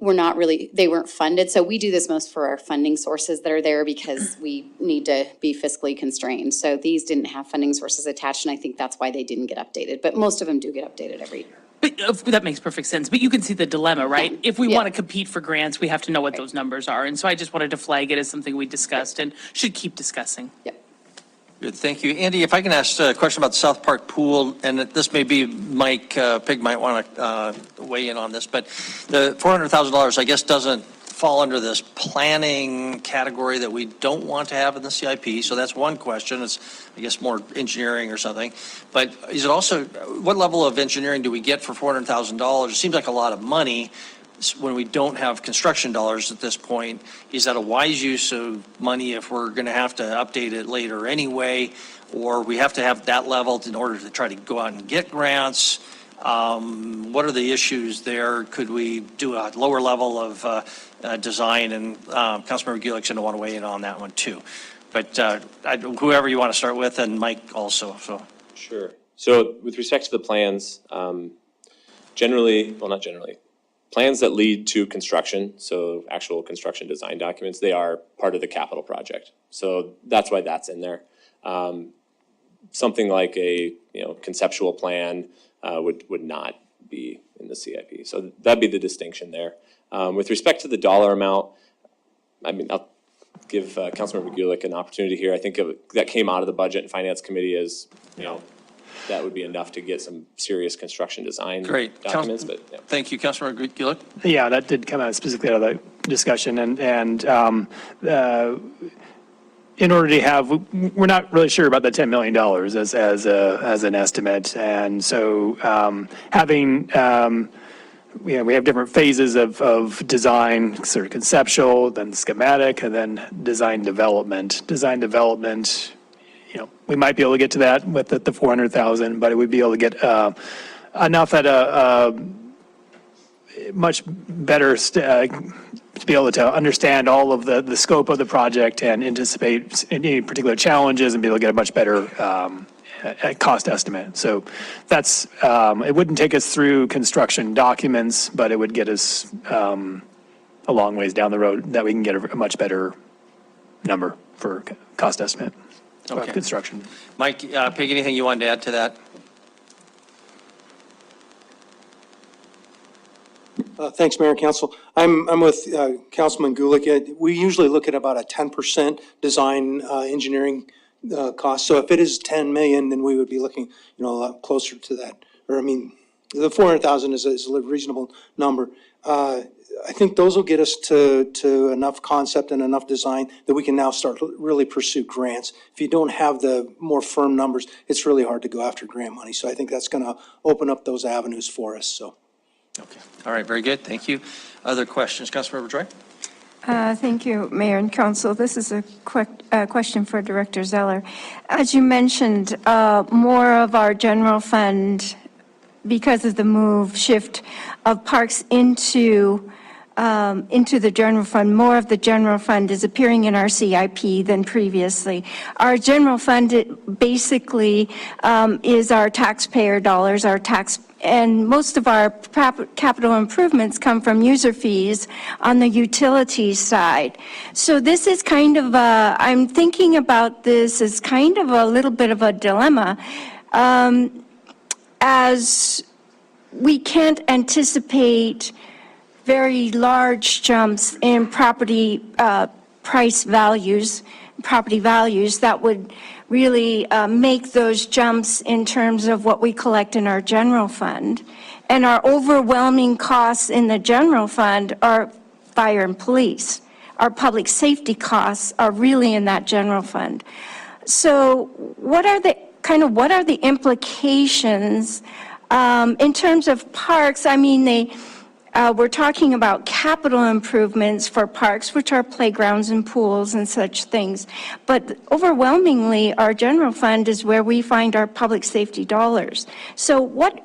they weren't funded. So we do this most for our funding sources that are there because we need to be fiscally constrained. So these didn't have funding sources attached, and I think that's why they didn't get updated. But most of them do get updated every year. But that makes perfect sense. But you can see the dilemma, right? If we Yeah. want to compete for grants, we have to know what those numbers are. And so I just wanted to flag it as something we discussed and should keep discussing. Yep. Good, thank you. Andy, if I can ask a question about the South Park Pool, and this may be Mike Pig might want to weigh in on this, but the $400,000, I guess, doesn't fall under this planning category that we don't want to have in the CIP. So that's one question. It's, I guess, more engineering or something. But is it also, what level of engineering do we get for $400,000? It seems like a lot of money when we don't have construction dollars at this point. Is that a wise use of money if we're going to have to update it later anyway? Or we have to have that level in order to try to go out and get grants? What are the issues there? Could we do a lower level of design? And Councilmember Gulick's going to want to weigh in on that one too. But whoever you want to start with, and Mike also. So Sure. So with respect to the plans, generally, well, not generally, plans that lead to construction, so actual construction design documents, they are part of the capital project. So that's why that's in there. Something like a conceptual plan would not be in the CIP. So that'd be the distinction there. With respect to the dollar amount, I mean, I'll give Councilmember Gulick an opportunity here. I think that came out of the Budget and Finance Committee as, that would be enough to get some serious construction design documents. But yeah. Thank you, Councilmember Gulick. Yeah, that did come out specifically out of the discussion, and in order to have, we're not really sure about the $10 million as an estimate, and so having. We have different phases of design, sort of conceptual, then schematic, and then design development. Design development, we might be able to get to that with the 400,000, but it would be able to get enough at a much better to be able to understand all of the scope of the project and anticipate any particular challenges and be able to get a much better cost estimate. So that's, it wouldn't take us through construction documents, but it would get us a long ways down the road, that we can get a much better number for cost estimate of Okay. construction. Mike, Peg, anything you wanted to add to that? Thanks, Mayor and Council. I'm with Councilman Gulick. We usually look at about a 10% design engineering cost. So if it is 10 million, then we would be looking, a lot closer to that. Or, I mean, the 400,000 is a reasonable number. I think those will get us to enough concept and enough design that we can now start to really pursue grants. If you don't have the more firm numbers, it's really hard to go after grant money. So I think that's going to open up those avenues for us, so. Okay. All right, very good. Thank you. Other questions? Councilmember Joy? Thank you, Mayor and Council. This is a quick question for Director Zeller. As you mentioned, more of our general fund, because of the shift of parks into the general fund, more of the general fund is appearing in our CIP than previously. Our general fund basically is our taxpayer dollars, and most of our capital improvements come from user fees on the utilities side. So this is kind of I'm thinking about this as kind of a little bit of a dilemma, as we can't anticipate very large jumps in property values that would really make those jumps in terms of what we collect in our general fund. And our overwhelming costs in the general fund are fire and police. Our public safety costs are really in that general fund. So what are the implications in terms of parks? I mean, we're talking about capital improvements for parks, which are playgrounds and pools and such things. But overwhelmingly, our general fund is where we find our public safety dollars. So what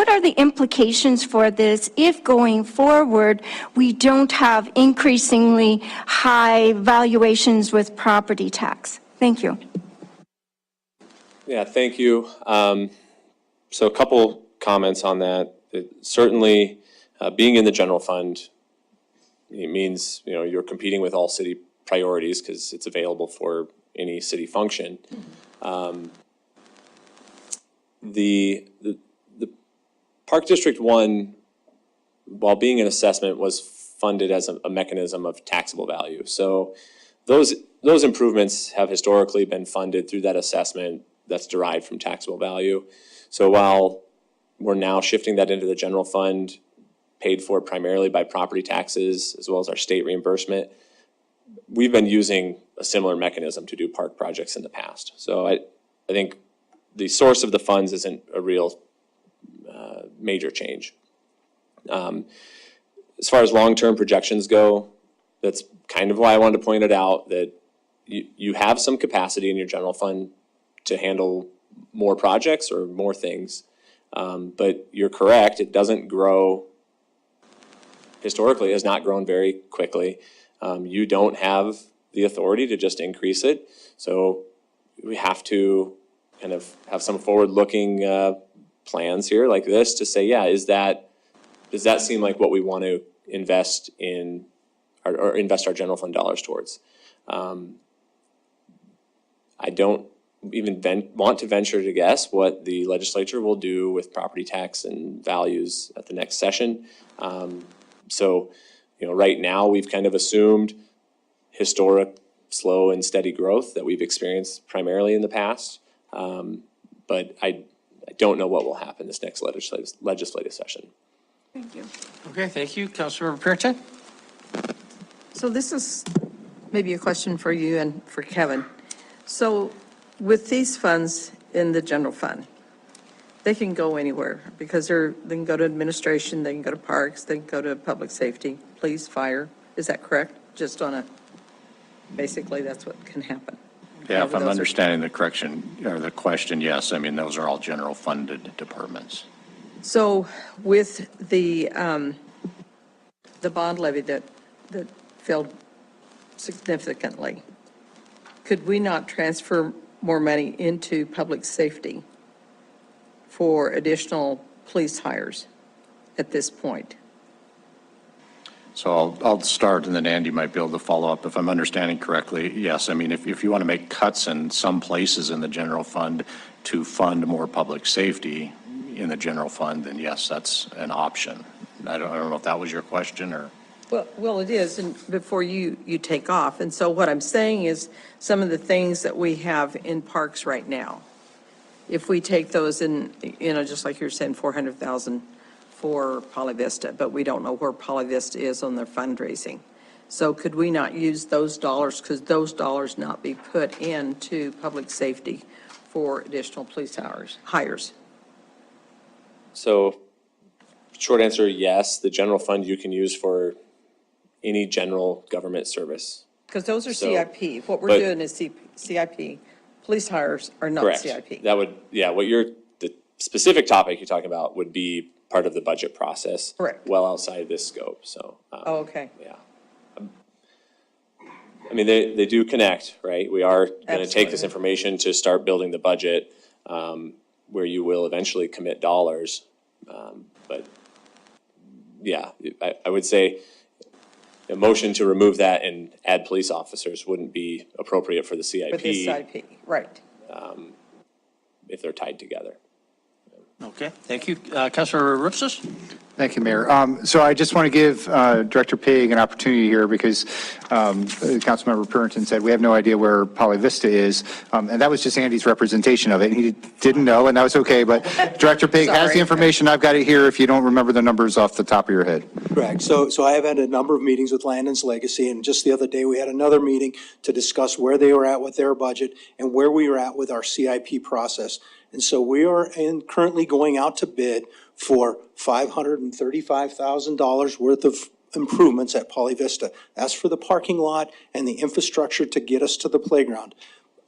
are the implications for this if going forward we don't have increasingly high valuations with property tax? Thank you. Yeah, thank you. So a couple comments on that. Certainly, being in the general fund, it means, you're competing with all city priorities because it's available for any city function. The Park District 1, while being an assessment, was funded as a mechanism of taxable value. So those improvements have historically been funded through that assessment that's derived from taxable value. So while we're now shifting that into the general fund, paid for primarily by property taxes as well as our state reimbursement, we've been using a similar mechanism to do park projects in the past. So I think the source of the funds isn't a real major change. As far as long-term projections go, that's kind of why I wanted to point it out, that you have some capacity in your general fund to handle more projects or more things. But you're correct, it doesn't grow, historically has not grown very quickly. You don't have the authority to just increase it. So we have to kind of have some forward-looking plans here like this to say, yeah, does that seem like what we want to invest in or invest our general fund dollars towards? I don't even want to venture to guess what the legislature will do with property tax and values at the next session. So, right now we've kind of assumed historic, slow and steady growth that we've experienced primarily in the past. But I don't know what will happen this next legislative session. Thank you. Okay, thank you. Councilmember Perrottet? So this is maybe a question for you and for Kevin. So with these funds in the general fund, they can go anywhere because they can go to administration, they can go to parks, they can go to public safety, police, fire. Is that correct? Just basically that's what can happen. Yeah, if I'm understanding the correction or the question, yes. I mean, those are all general funded departments. So with the bond levy that failed significantly, could we not transfer more money into public safety for additional police hires at this point? So I'll start, and then Andy might be able to follow up if I'm understanding correctly. Yes, I mean, if you want to make cuts in some places in the general fund to fund more public safety in the general fund, then yes, that's an option. I don't know if that was your question or. Well, it is, and before you take off. And so what I'm saying is some of the things that we have in parks right now, if we take those in, just like you're saying, 400,000 for Poly Vista, but we don't know where Poly Vista is on their fundraising. So could we not use those dollars, because those dollars not be put into public safety for additional police hires? So, short answer, yes. The general fund you can use for any general government service. Because those are So, CIP. What we're but- doing is CIP. Police hires are not Correct. CIP. That would, yeah, the specific topic you're talking about would be part of the budget process. Correct. Well outside this scope, so. Oh, okay. Yeah. I mean, they do connect, right? We are going to take this Absolutely. information to start building the budget, where you will eventually commit dollars. But yeah, I would say a motion to remove that and add police officers wouldn't be appropriate for the CIP. For this CIP, right. If they're tied together. Okay, thank you. Councilor Ripsis? Thank you, Mayor. So I just want to give Director Pig an opportunity here because Councilmember Purinton said we have no idea where Poly Vista is, and that was just Andy's representation of it. He didn't know, and that was okay, but Director Pig has the information. I've got it here if you don't remember the numbers off the top of your head. Correct. So I have had a number of meetings with Landon's Legacy, and just the other day, we had another meeting to discuss where they were at with their budget and where we were at with our CIP process. And so we are currently going out to bid for $535,000 worth of improvements at Poly Vista. That's for the parking lot and the infrastructure to get us to the playground.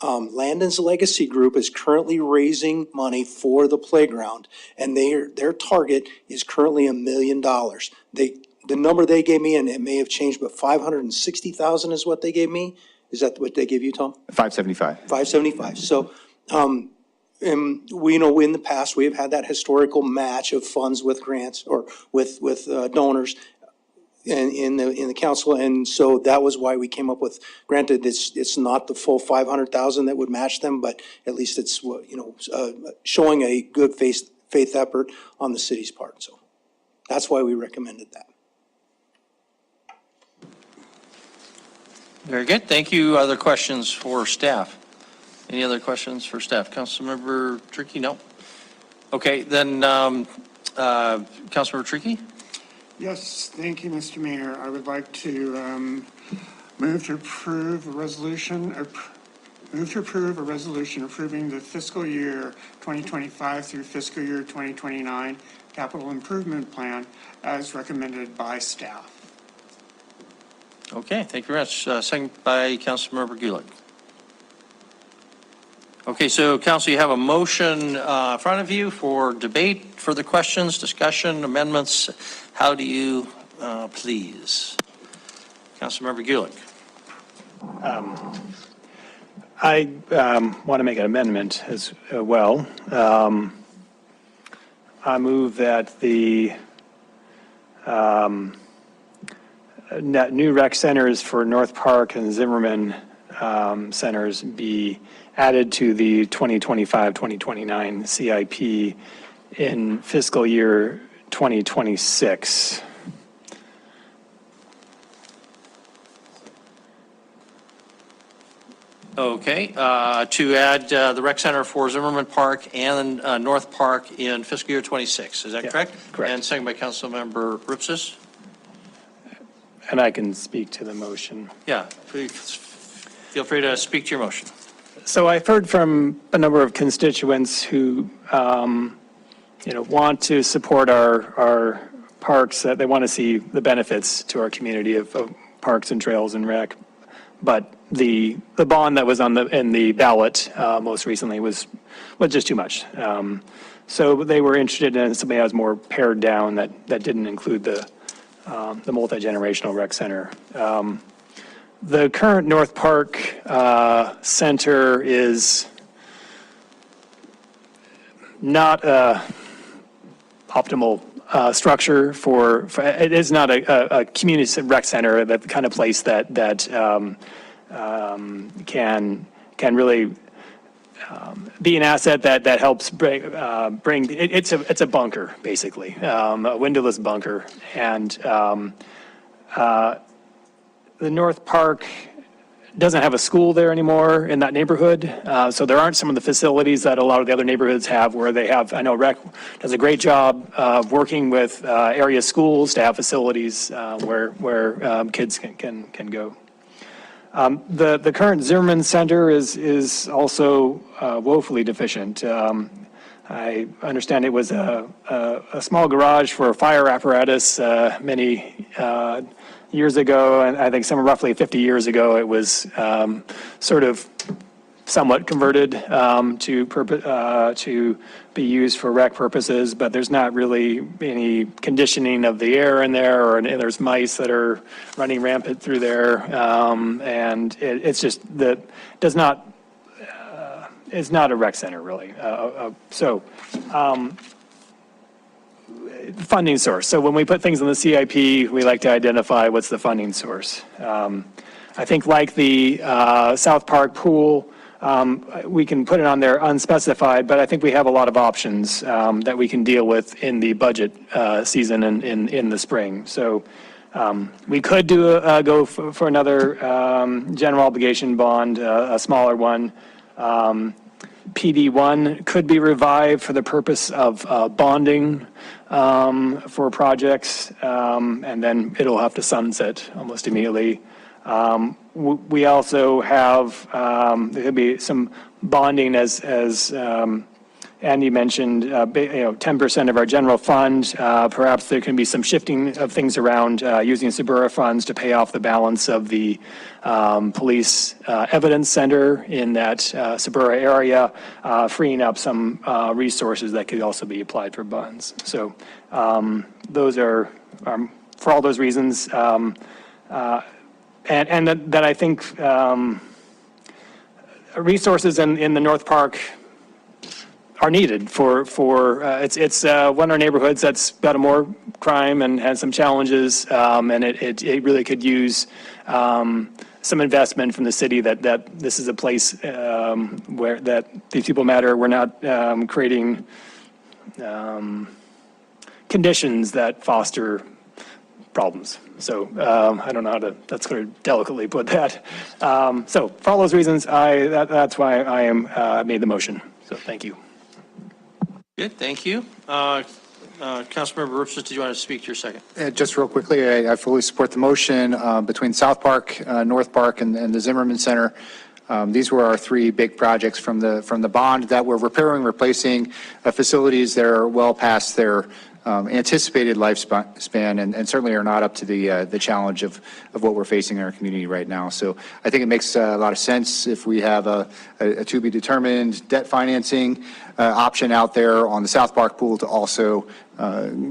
Landon's Legacy Group is currently raising money for the playground, and their target is currently $1 million. The number they gave me, and it may have changed, but 560,000 is what they gave me. Is that what they gave you, Tom? 575. 575. So, and we know in the past, we have had that historical match of funds with grants or with donors in the council. And so that was why we came up with, granted, it's not the full 500,000 that would match them, but at least it's, showing a good faith effort on the city's part. So that's why we recommended that. Very good. Thank you. Other questions for staff? Any other questions for staff? Councilmember Tricky? No? Okay, then, Councilmember Tricky? Yes, thank you, Mr. Mayor. I would like to move to approve a resolution, approving the fiscal year 2025 through fiscal year 2029 capital improvement plan as recommended by staff. Okay, thank you very much. Second by Councilmember Gulick. Okay, so council, you have a motion in front of you for debate, further questions, discussion, amendments. How do you please? Councilmember Gulick. I want to make an amendment as well. I move that the new rec centers for North Park and Zimmerman centers be added to the 2025-2029 CIP in fiscal year 2026. Okay, to add the rec center for Zimmerman Park and North Park in fiscal year 26. Is that correct? Correct. And second by Councilmember Ripsis. And I can speak to the motion. Yeah, please feel free to speak to your motion. So I've heard from a number of constituents who, want to support our parks, that they want to see the benefits to our community of parks and trails and rec. But the bond that was in the ballot most recently was just too much. So they were interested in something that was more pared down that didn't include the multi-generational rec center. The current North Park Center is not optimal structure it is not a community rec center, the kind of place that can really be an asset that helps bring it's a bunker, basically, a windowless bunker. And the North Park doesn't have a school there anymore in that neighborhood. So there aren't some of the facilities that a lot of the other neighborhoods have, where they have, I know Rec does a great job of working with area schools to have facilities where kids can go. The current Zimmerman Center is also woefully deficient. I understand it was a small garage for a fire apparatus many years ago, and I think roughly 50 years ago, it was sort of somewhat converted to be used for rec purposes, but there's not really any conditioning of the air in there, or there's mice that are running rampant through there, and it's just that does not. It's not a rec center, really. Funding source. So when we put things in the CIP, we like to identify what's the funding source. I think like the South Park pool, we can put it on there unspecified, but I think we have a lot of options that we can deal with in the budget season and in the spring. So we could go for another general obligation bond, a smaller one. PD1 could be revived for the purpose of bonding for projects, and then it'll have to sunset almost immediately. We also have, there could be some bonding as Andy mentioned, 10% of our general fund. Perhaps there can be some shifting of things around using Sabura funds to pay off the balance of the police evidence center in that Sabura area, freeing up some resources that could also be applied for bonds. So those are, for all those reasons, and that I think resources in the North Park are needed for it's one of our neighborhoods that's got more crime and has some challenges, and it really could use some investment from the city that this is a place where that these people matter. We're not creating conditions that foster problems. So I don't know how to, that's going to delicately put that. So for all those reasons, that's why I made the motion. So thank you. Good, thank you. Councilmember Rupes, did you want to speak to your second? Just real quickly, I fully support the motion between South Park, North Park, and the Zimmerman Center. These were our three big projects from the bond that we're repairing, replacing facilities that are well past their anticipated lifespan, and certainly are not up to the challenge of what we're facing in our community right now. So I think it makes a lot of sense if we have a to be determined debt financing option out there on the South Park pool to also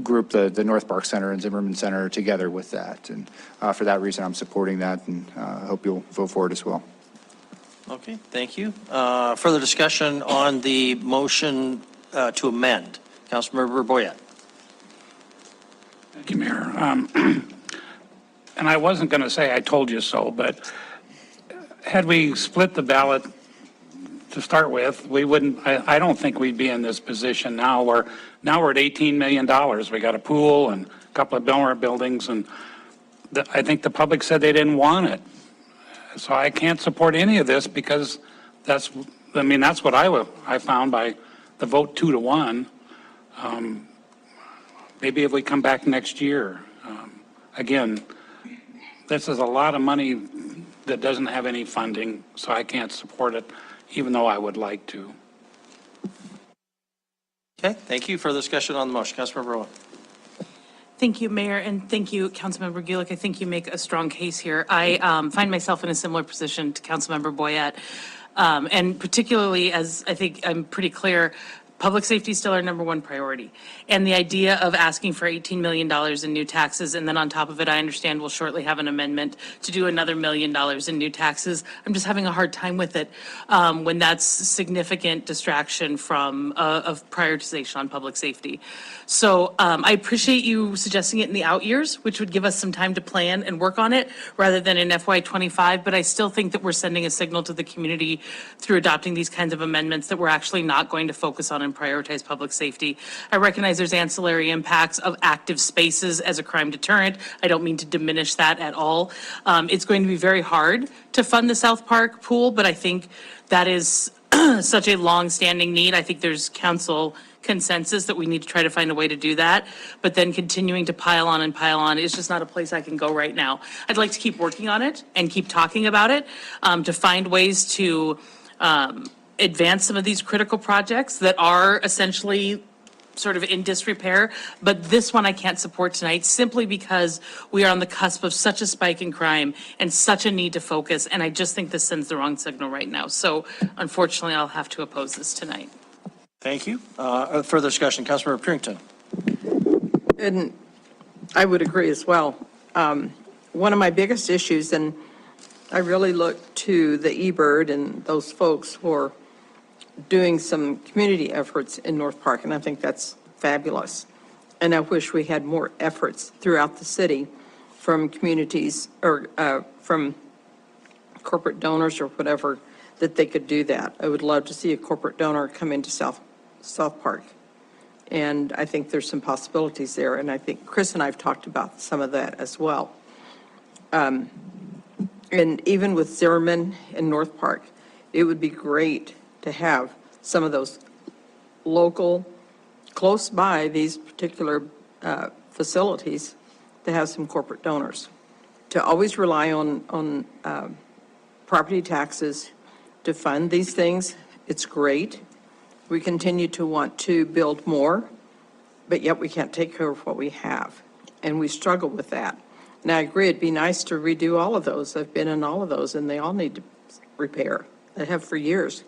group the North Park Center and Zimmerman Center together with that. And for that reason, I'm supporting that, and I hope you'll vote for it as well. Okay, thank you. Further discussion on the motion to amend. Councilmember Boyette. Thank you, Mayor. And I wasn't going to say I told you so, but had we split the ballot to start with, we wouldn't, I don't think we'd be in this position now. We're at $18 million. We got a pool and a couple of buildings, and I think the public said they didn't want it. So I can't support any of this because that's what I found by the vote 2-1. Maybe if we come back next year. Again, this is a lot of money that doesn't have any funding, so I can't support it, even though I would like to. Okay, thank you. Further discussion on the motion. Councilmember Rowan. Thank you, Mayor, and thank you, Councilmember Gulick. I think you make a strong case here. I find myself in a similar position to Councilmember Boyette, and particularly as I think I'm pretty clear, Public safety is still our number one priority. And the idea of asking for $18 million in new taxes, and then on top of it, I understand we'll shortly have an amendment to do another $1 million in new taxes. I'm just having a hard time with it when that's significant distraction from of prioritization on public safety. So I appreciate you suggesting it in the out years, which would give us some time to plan and work on it rather than in FY25. But I still think that we're sending a signal to the community through adopting these kinds of amendments that we're actually not going to focus on and prioritize public safety. I recognize there's ancillary impacts of active spaces as a crime deterrent. I don't mean to diminish that at all. It's going to be very hard to fund the South Park pool, but I think that is such a long-standing need. I think there's council consensus that we need to try to find a way to do that, but then continuing to pile on and pile on is just not a place I can go right now. I'd like to keep working on it and keep talking about it to find ways to advance some of these critical projects that are essentially sort of in disrepair, but this one I can't support tonight simply because we are on the cusp of such a spike in crime and such a need to focus, and I just think this sends the wrong signal right now. So unfortunately, I'll have to oppose this tonight. Thank you. Further discussion, Councilmember Purington. And I would agree as well. One of my biggest issues, and I really look to the eBird and those folks for doing some community efforts in North Park, and I think that's fabulous. And I wish we had more efforts throughout the city from communities or from corporate donors or whatever, that they could do that. I would love to see a corporate donor come into South Park. And I think there's some possibilities there, and I think Chris and I have talked about some of that as well. And even with Zimmerman in North Park, it would be great to have some of those local, close by these particular facilities, to have some corporate donors. To always rely on property taxes to fund these things, it's great. We continue to want to build more, but yet we can't take care of what we have. And we struggle with that. And I agree, it'd be nice to redo all of those. I've been in all of those, and they all need to repair. I have for years.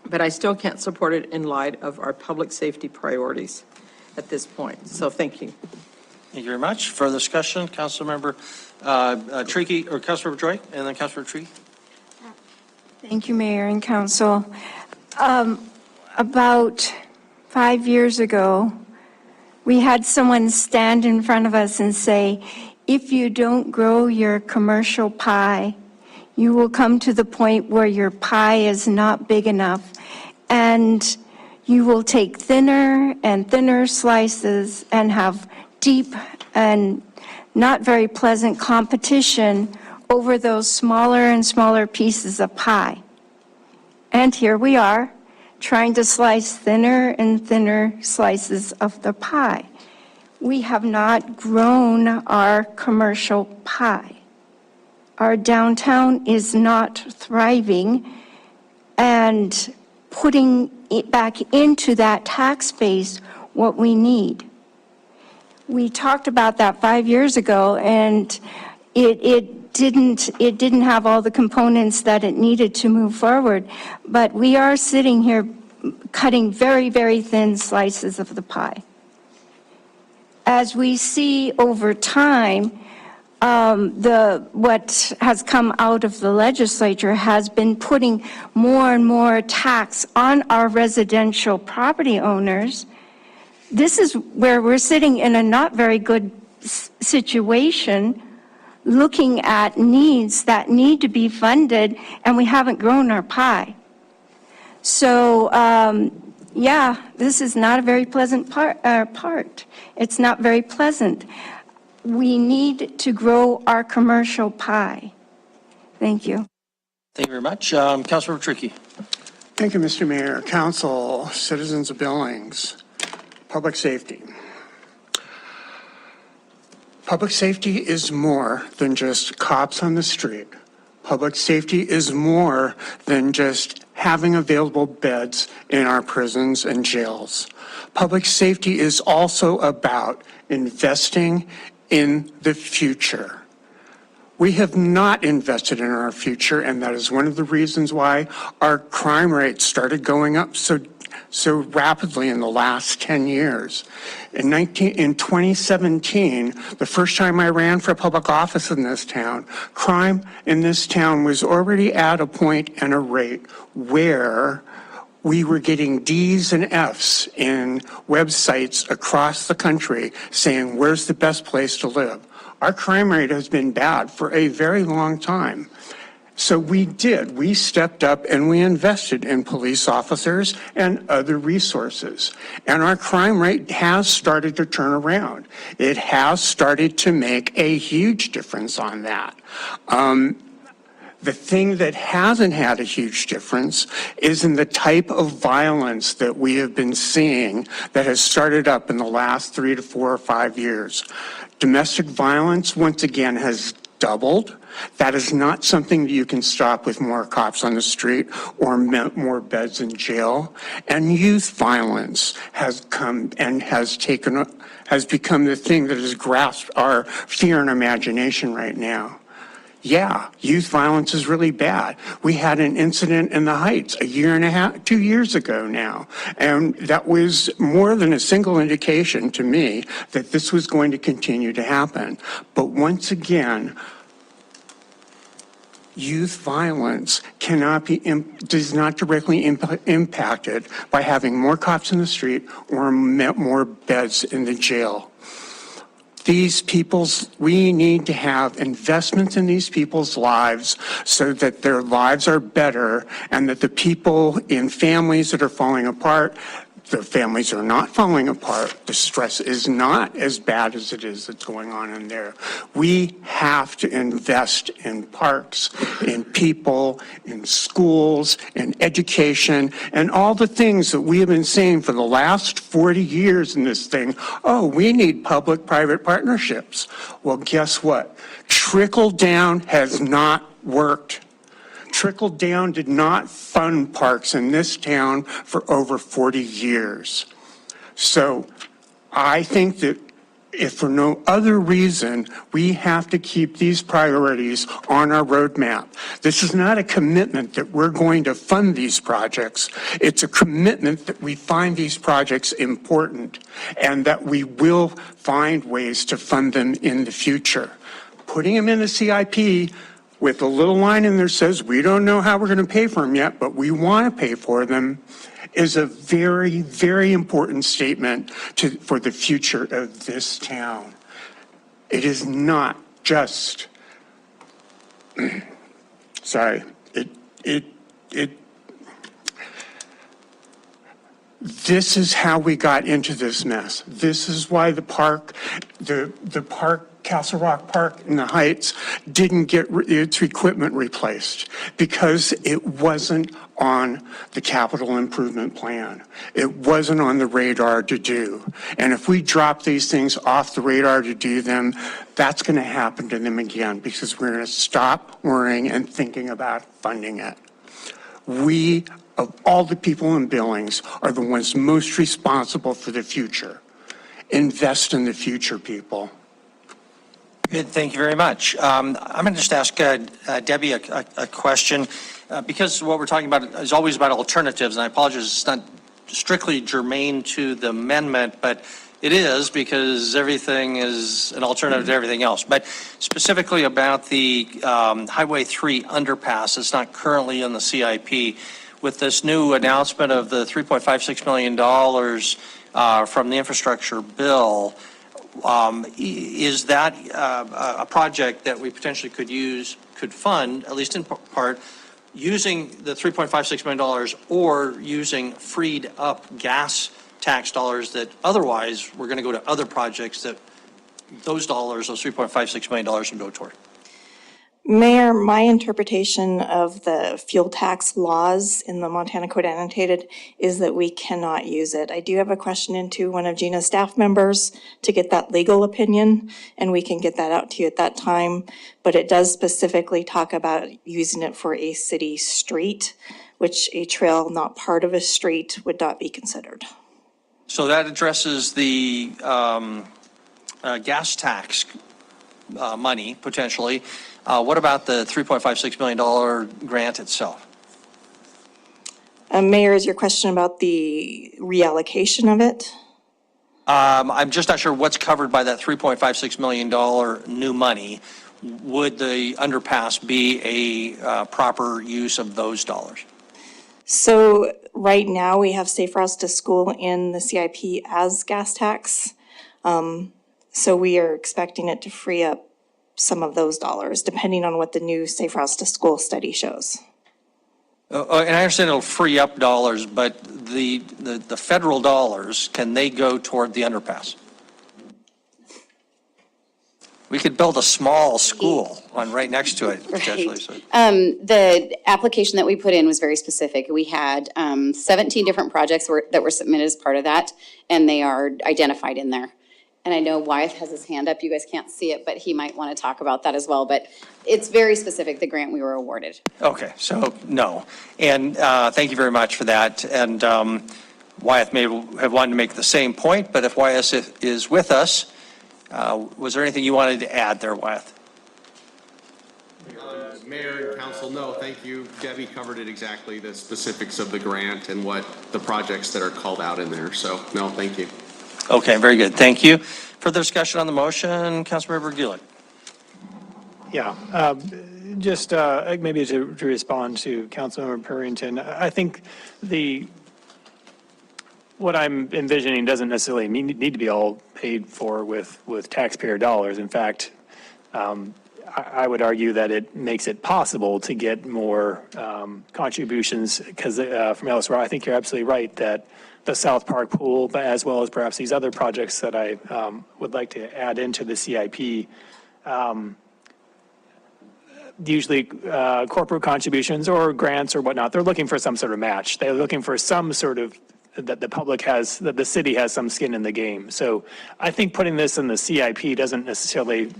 But I still can't support it in light of our public safety priorities at this point. So thank you. Thank you very much. Further discussion, Councilmember Tricky, or Councilmember Joy, and then Councilmember Tricky. Thank you, Mayor and Council. About 5 years ago, we had someone stand in front of us and say, if you don't grow your commercial pie, you will come to the point where your pie is not big enough, and you will take thinner and thinner slices and have deep and not very pleasant competition over those smaller and smaller pieces of pie. And here we are, trying to slice thinner and thinner slices of the pie. We have not grown our commercial pie. Our downtown is not thriving, and putting it back into that tax base what we need. We talked about that 5 years ago, and it didn't have all the components that it needed to move forward, but we are sitting here cutting very, very thin slices of the pie. As we see over time, what has come out of the legislature has been putting more and more tax on our residential property owners. This is where we're sitting in a not very good situation, looking at needs that need to be funded, and we haven't grown our pie. So, yeah, this is not a very pleasant part. It's not very pleasant. We need to grow our commercial pie. Thank you. Thank you very much. Councilmember Tricky. Thank you, Mr. Mayor, Council, citizens of Billings, public safety. Public safety is more than just cops on the street. Public safety is more than just having available beds in our prisons and jails. Public safety is also about investing in the future. We have not invested in our future, and that is one of the reasons why our crime rates started going up so so rapidly in the last 10 years. In 2017, the first time I ran for public office in this town, crime in this town was already at a point and a rate where we were getting D's and F's in websites across the country saying, where's the best place to live? Our crime rate has been bad for a very long time. So we stepped up and we invested in police officers and other resources. And our crime rate has started to turn around. It has started to make a huge difference on that. The thing that hasn't had a huge difference is in the type of violence that we have been seeing that has started up in the last 3 to 4 or 5 years. Domestic violence, once again, has doubled. That is not something that you can stop with more cops on the street or more beds in jail. And youth violence has come and has become the thing that has grasped our fear and imagination right now. Yeah, youth violence is really bad. We had an incident in the Heights 2 years ago now, and that was more than a single indication to me that this was going to continue to happen. But once again, youth violence does not directly impacted by having more cops in the street or more beds in the jail. We need to have investments in these people's lives so that their lives are better and that the people in families that are falling apart, their families are not falling apart. The stress is not as bad as it is that's going on in there. We have to invest in parks, in people, in schools, in education, and all the things that we have been saying for the last 40 years in this thing. Oh, we need public-private partnerships. Well, guess what? Trickle down has not worked. Trickle down did not fund parks in this town for over 40 years. So I think that if for no other reason, we have to keep these priorities on our roadmap. This is not a commitment that we're going to fund these projects. It's a commitment that we find these projects important and that we will find ways to fund them in the future. Putting them in the CIP with a little line in there says, we don't know how we're going to pay for them yet, but we want to pay for them, is a very, very important statement for the future of this town. It is not just, sorry, this is how we got into this mess. This is why the park, Castle Rock Park in the Heights didn't get its equipment replaced because it wasn't on the capital improvement plan. It wasn't on the radar to do. And if we drop these things off the radar to do them, that's going to happen to them again because we're going to stop worrying and thinking about funding it. We, of all the people in Billings, are the ones most responsible for the future. Invest in the future, people. Good, thank you very much. I'm going to just ask Debbie a question because what we're talking about is always about alternatives, and I apologize, it's not strictly germane to the amendment, but it is because everything is an alternative to everything else. But specifically about the Highway 3 underpass, it's not currently in the CIP. With this new announcement of the $3.56 million from the infrastructure bill, is that a project that we potentially could fund, at least in part, using the $3.56 million or using freed up gas tax dollars that otherwise were going to go to other projects that those $3.56 million would go toward? Mayor, my interpretation of the fuel tax laws in the Montana Code Annotated is that we cannot use it. I do have a question into one of Gina's staff members to get that legal opinion, and we can get that out to you at that time. But it does specifically talk about using it for a city street, which a trail not part of a street would not be considered. So that addresses the gas tax money, potentially. What about the $3.56 million grant itself? Mayor, is your question about the reallocation of it? I'm just not sure what's covered by that $3.56 million new money. Would the underpass be a proper use of those dollars? So right now, we have Safe Routes to School in the CIP as gas tax. So we are expecting it to free up some of those dollars, depending on what the new Safe Routes to School study shows. And I understand it'll free up dollars, but the federal dollars, can they go toward the underpass? We could build a small school on right next to it, potentially. So. The application that we put in was very specific. We had 17 different projects that were submitted as part of that, and they are identified in there. And I know Wyeth has his hand up. You guys can't see it, but he might want to talk about that as well. But it's very specific, the grant we were awarded. Okay, so no. And thank you very much for that. And Wyeth may have wanted to make the same point, but if Wyeth is with us, was there anything you wanted to add there, Wyeth? Mayor and Council, no, thank you. Debbie covered it exactly, the specifics of the grant and what the projects that are called out in there. So, no, thank you. Okay, very good. Thank you. Further discussion on the motion, Councilmember Gulick. Yeah, just maybe to respond to Councilmember Purrington, I think what I'm envisioning doesn't necessarily need to be all paid for with taxpayer dollars. In fact, I would argue that it makes it possible to get more contributions because from elsewhere. I think you're absolutely right that the South Park pool, but as well as perhaps these other projects that I would like to add into the CIP, usually corporate contributions or grants or whatnot, they're looking for some sort of match. They're looking for some sort of, that the public has, that the city has some skin in the game. So I think putting this in the CIP doesn't necessarily,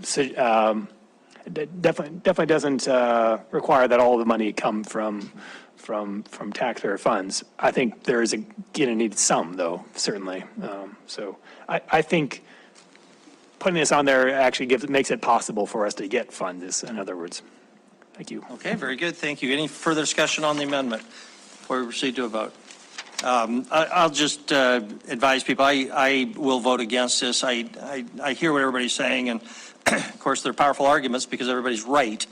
definitely doesn't require that all the money come from taxpayer funds. I think there is going to need some, though, certainly. So I think putting this on there actually makes it possible for us to get funds, in other words. Thank you. Okay, very good. Thank you. Any further discussion on the amendment before we proceed to a vote? I'll just advise people, I will vote against this. I hear what everybody's saying, and of course, they're powerful arguments because everybody's right.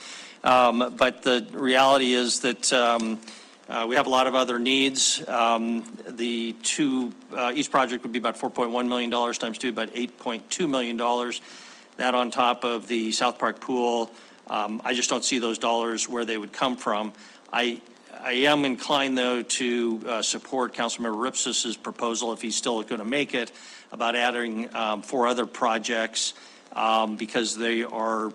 But the reality is that we have a lot of other needs. The each project would be about $4.1 million times two, about $8.2 million. That on top of the South Park pool. I just don't see those dollars where they would come from. I am inclined, though, to support Councilmember Ripsis's proposal, if he's still going to make it, about adding 4 other projects because they are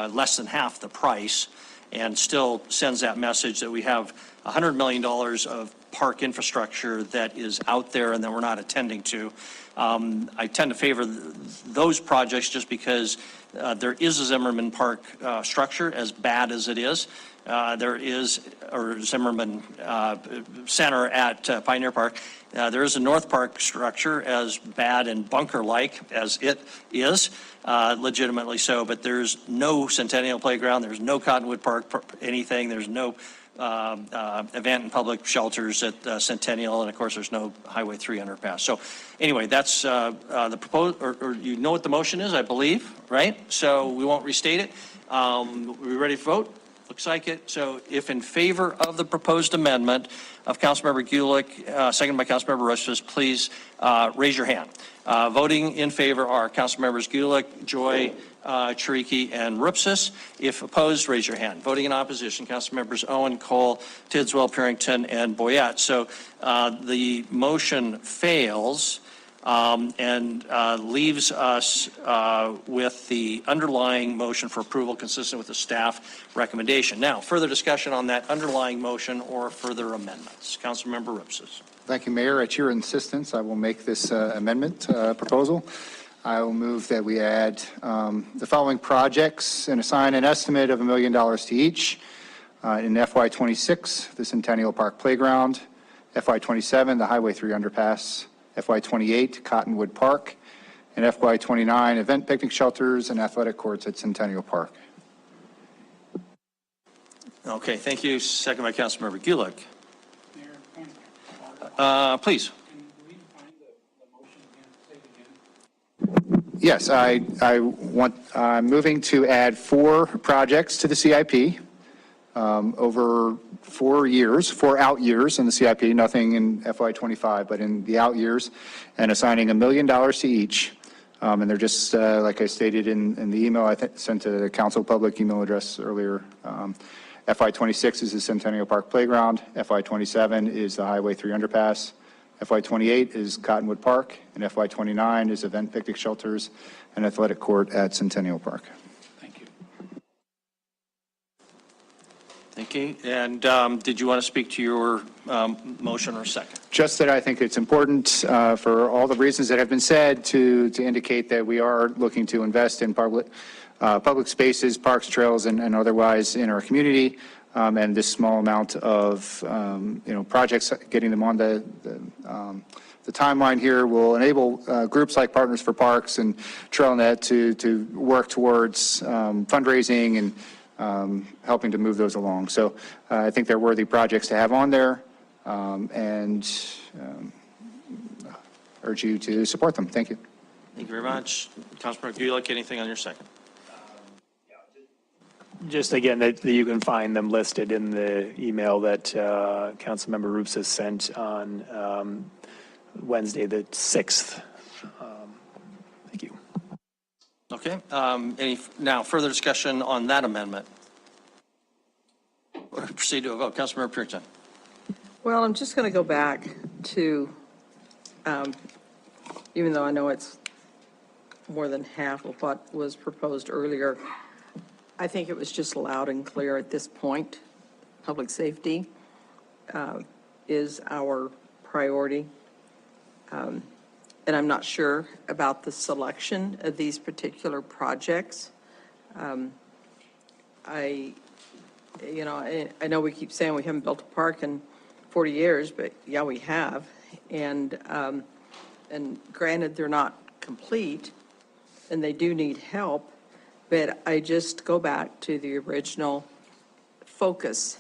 less than half the price and still sends that message that we have $100 million of park infrastructure that is out there and that we're not attending to. I tend to favor those projects just because there is a Zimmerman Park structure, as bad as it is. There is, or Zimmerman Center at Pioneer Park. There is a North Park structure, as bad and bunker-like as it is, legitimately so, but there's no Centennial Playground, there's no Cottonwood Park anything, there's no event and public shelters at Centennial, and of course there's no Highway 3 underpass. So anyway, that's the proposed, or you know what the motion is, I believe, right? So we won't restate it. We ready to vote? Looks like it. So if in favor of the proposed amendment of Councilmember Gulick, seconded by Councilmember Ripsis, please raise your hand. Voting in favor are Councilmembers Gulick, Joy, Chiriqui, and Ripsis. If opposed, raise your hand. Voting in opposition, Councilmembers Owen, Cole, Tidswell, Purrington, and Boyette. So the motion fails and leaves us with the underlying motion for approval consistent with the staff recommendation. Now, further discussion on that underlying motion or further amendments. Councilmember Ripsis. Thank you, Mayor. At your insistence, I will make this amendment proposal. I will move that we add the following projects and assign an estimate of $1 million to each. In FY26, the Centennial Park Playground, FY27, the Highway 3 Underpass, FY28, Cottonwood Park, and FY29, event picnic shelters and athletic courts at Centennial Park. Okay, thank you. Second by Councilmember Gulick. Please. Yes, I'm moving to add 4 projects to the CIP over 4 years, 4 out years in the CIP, nothing in FY25, but in the out years, and assigning $1 million to each. And they're just, like I stated in the email I sent to the council public email address earlier. FY26 is the Centennial Park Playground. FY27 is the Highway 3 underpass. FY28 is Cottonwood Park, and FY29 is event picnic shelters and athletic court at Centennial Park. Thank you. Thank you. And did you want to speak to your motion or second? Just that I think it's important for all the reasons that have been said to indicate that we are looking to invest in public spaces, parks, trails, and otherwise in our community. And this small amount of, projects, getting them on the timeline here will enable groups like Partners for Parks and TrailNet to work towards fundraising and helping to move those along. So I think they're worthy projects to have on there, and urge you to support them. Thank you. Thank you very much. Councilmember Gulick, anything on your second? Just again, that you can find them listed in the email that Councilmember Roops has sent on Wednesday, the 6th. Thank you. Okay. Now, further discussion on that amendment? We'll proceed to a vote. Councilmember Purinton. Well, I'm just going to go back to, even though I know it's more than half of what was proposed earlier, I think it was just loud and clear at this point. Public safety is our priority. And I'm not sure about the selection of these particular projects. I know we keep saying we haven't built a park in 40 years, but yeah, we have. And granted, they're not complete, and they do need help. But I just go back to the original focus,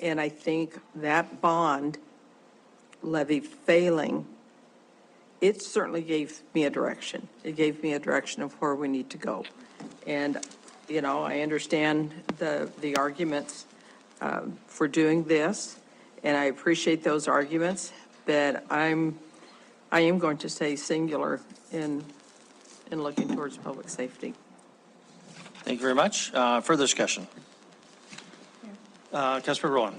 and I think that bond levy failing, it certainly gave me a direction. It gave me a direction of where we need to go. And, I understand the arguments for doing this, and I appreciate those arguments, but I am going to say singular in looking towards public safety. Thank you very much. Further discussion? Councilmember Rowan.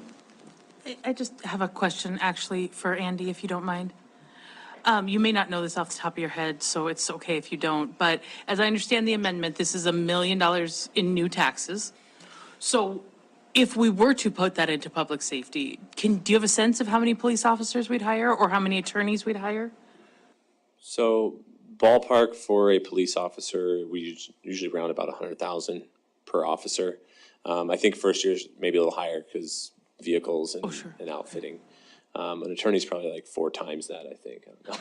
I just have a question, actually, for Andy, if you don't mind. You may not know this off the top of your head, so it's okay if you don't. But as I understand the amendment, this is $1 million in new taxes. So if we were to put that into public safety, do you have a sense of how many police officers we'd hire or how many attorneys we'd hire? So ballpark for a police officer, we usually round about 100,000 per officer. I think first year's maybe a little higher because vehicles and outfitting. An attorney's probably like 4 times that, I think. I don't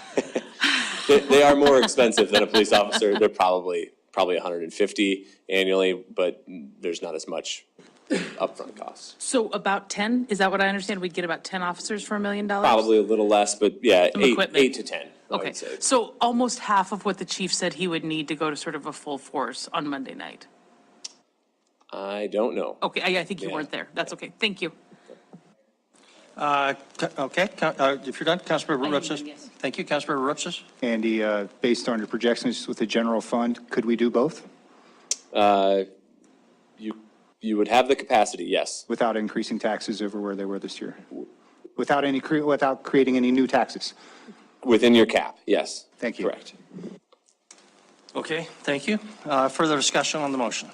know. They are more expensive than a police officer. They're probably 150 annually, but there's not as much upfront costs. So about 10, is that what I understand? We'd get about 10 officers for $1 million? Probably a little less, but yeah, Some 8 equipment. to 10. Okay, so almost half of what the chief said he would need to go to sort of a full force on Monday night. I don't know. Okay, I think you weren't there. That's okay. Thank you. Okay, if you're done, Councilmember Rupses. Yes. Thank you, Councilmember Rupses. Andy, based on your projections with the general fund, could we do both? You would have the capacity, yes. Without increasing taxes over where they were this year? Without creating any new taxes? Within your cap, yes. Thank you. Correct. Okay, thank you. Further discussion on the motion?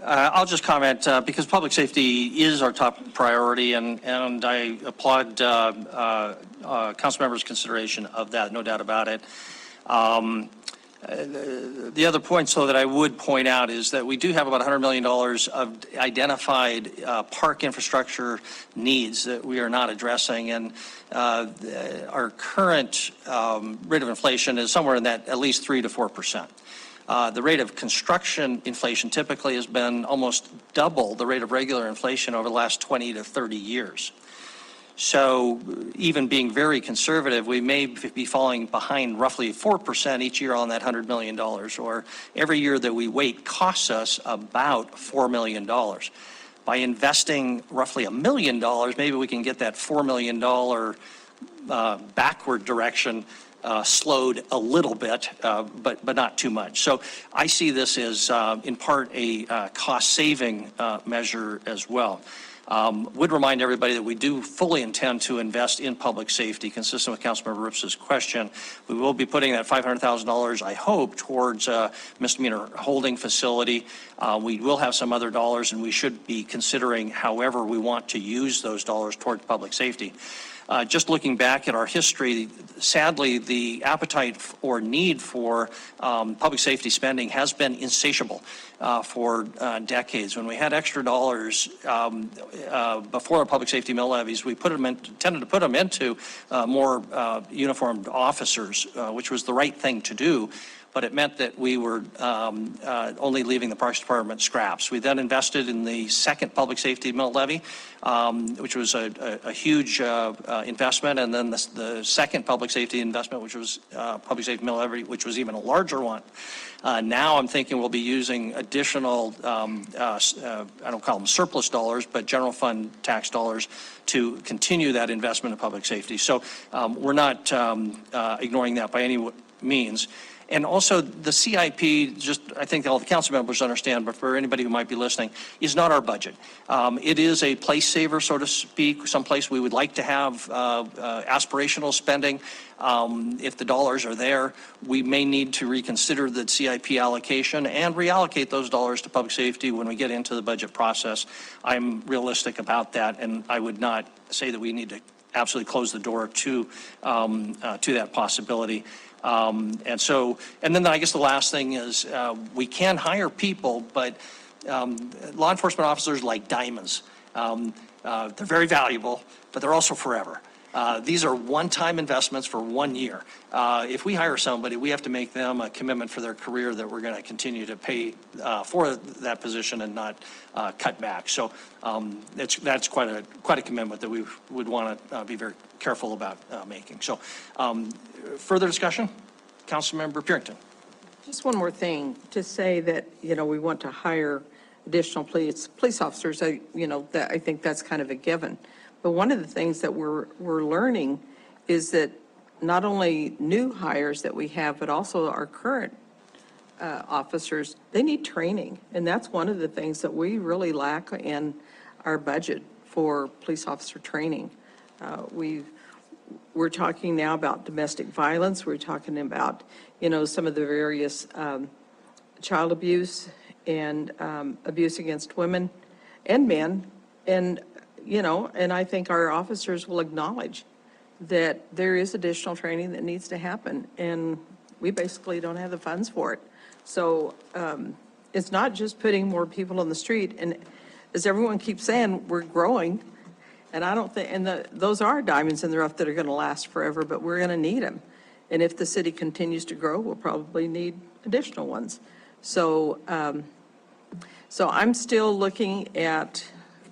I'll just comment, because public safety is our top priority, and I applaud Councilmember's consideration of that, no doubt about it. The other points, though, that I would point out is that we do have about $100 million of identified park infrastructure needs that we are not addressing, and our current rate of inflation is somewhere in that at least 3 to 4%. The rate of construction inflation typically has been almost double the rate of regular inflation over the last 20 to 30 years. So even being very conservative, we may be falling behind roughly 4% each year on that $100 million, or every year that we wait costs us about $4 million. By investing roughly $1 million, maybe we can get that $4 million backward direction slowed a little bit, but not too much. So I see this as in part a cost-saving measure as well. Would remind everybody that we do fully intend to invest in public safety, consistent with Councilmember Ripp's question. We will be putting that $500,000, I hope, towards a misdemeanor holding facility. We will have some other dollars, and we should be considering however we want to use those dollars towards public safety. Just looking back at our history, sadly, the appetite or need for public safety spending has been insatiable for decades. When we had extra dollars before our public safety mill levies, we tended to put them into more uniformed officers, which was the right thing to do. But it meant that we were only leaving the Parks Department scraps. We then invested in the second public safety mill levy, which was a huge investment, and then the second public safety investment, which was public safety mill levy, which was even a larger one. Now I'm thinking we'll be using additional, I don't call them surplus dollars, but general fund tax dollars to continue that investment in public safety. So we're not ignoring that by any means. And also the CIP, just I think all the council members understand, but for anybody who might be listening, is not our budget. It is a place saver, so to speak, someplace we would like to have aspirational spending. If the dollars are there, we may need to reconsider the CIP allocation and reallocate those dollars to public safety when we get into the budget process. I'm realistic about that, and I would not say that we need to absolutely close the door to that possibility. And then I guess the last thing is we can hire people, but law enforcement officers like diamonds. They're very valuable, but they're also forever. These are one-time investments for 1 year. If we hire somebody, we have to make them a commitment for their career that we're going to continue to pay for that position and not cut back. So that's quite a commitment that we would want to be very careful about making. So further discussion? Councilmember Purington. Just one more thing to say that, we want to hire additional police officers. That I think that's kind of a given. But one of the things that we're learning is that not only new hires that we have, but also our current officers, they need training. And that's one of the things that we really lack in our budget for police officer training. We're talking now about domestic violence. We're talking about, some of the various child abuse and abuse against women and men. And I think our officers will acknowledge that there is additional training that needs to happen, and we basically don't have the funds for it. So it's not just putting more people on the street, and as everyone keeps saying, we're growing, and I don't think, and those are diamonds in the rough that are going to last forever, but we're going to need them. And if the city continues to grow, we'll probably need additional ones. So, so I'm still looking at,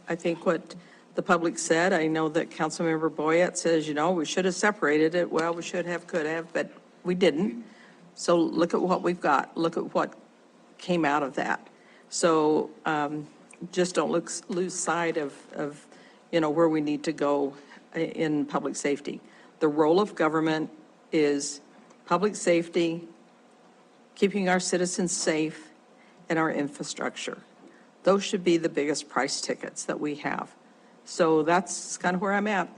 I think, what the public said. I know that Councilmember Boyette says, we should have separated it. Well, we should have, could have, but we didn't. So look at what we've got. Look at what came out of that. So just don't lose sight of where we need to go in public safety. The role of government is public safety, keeping our citizens safe, and our infrastructure. Those should be the biggest price tickets that we have. So that's kind of where I'm at.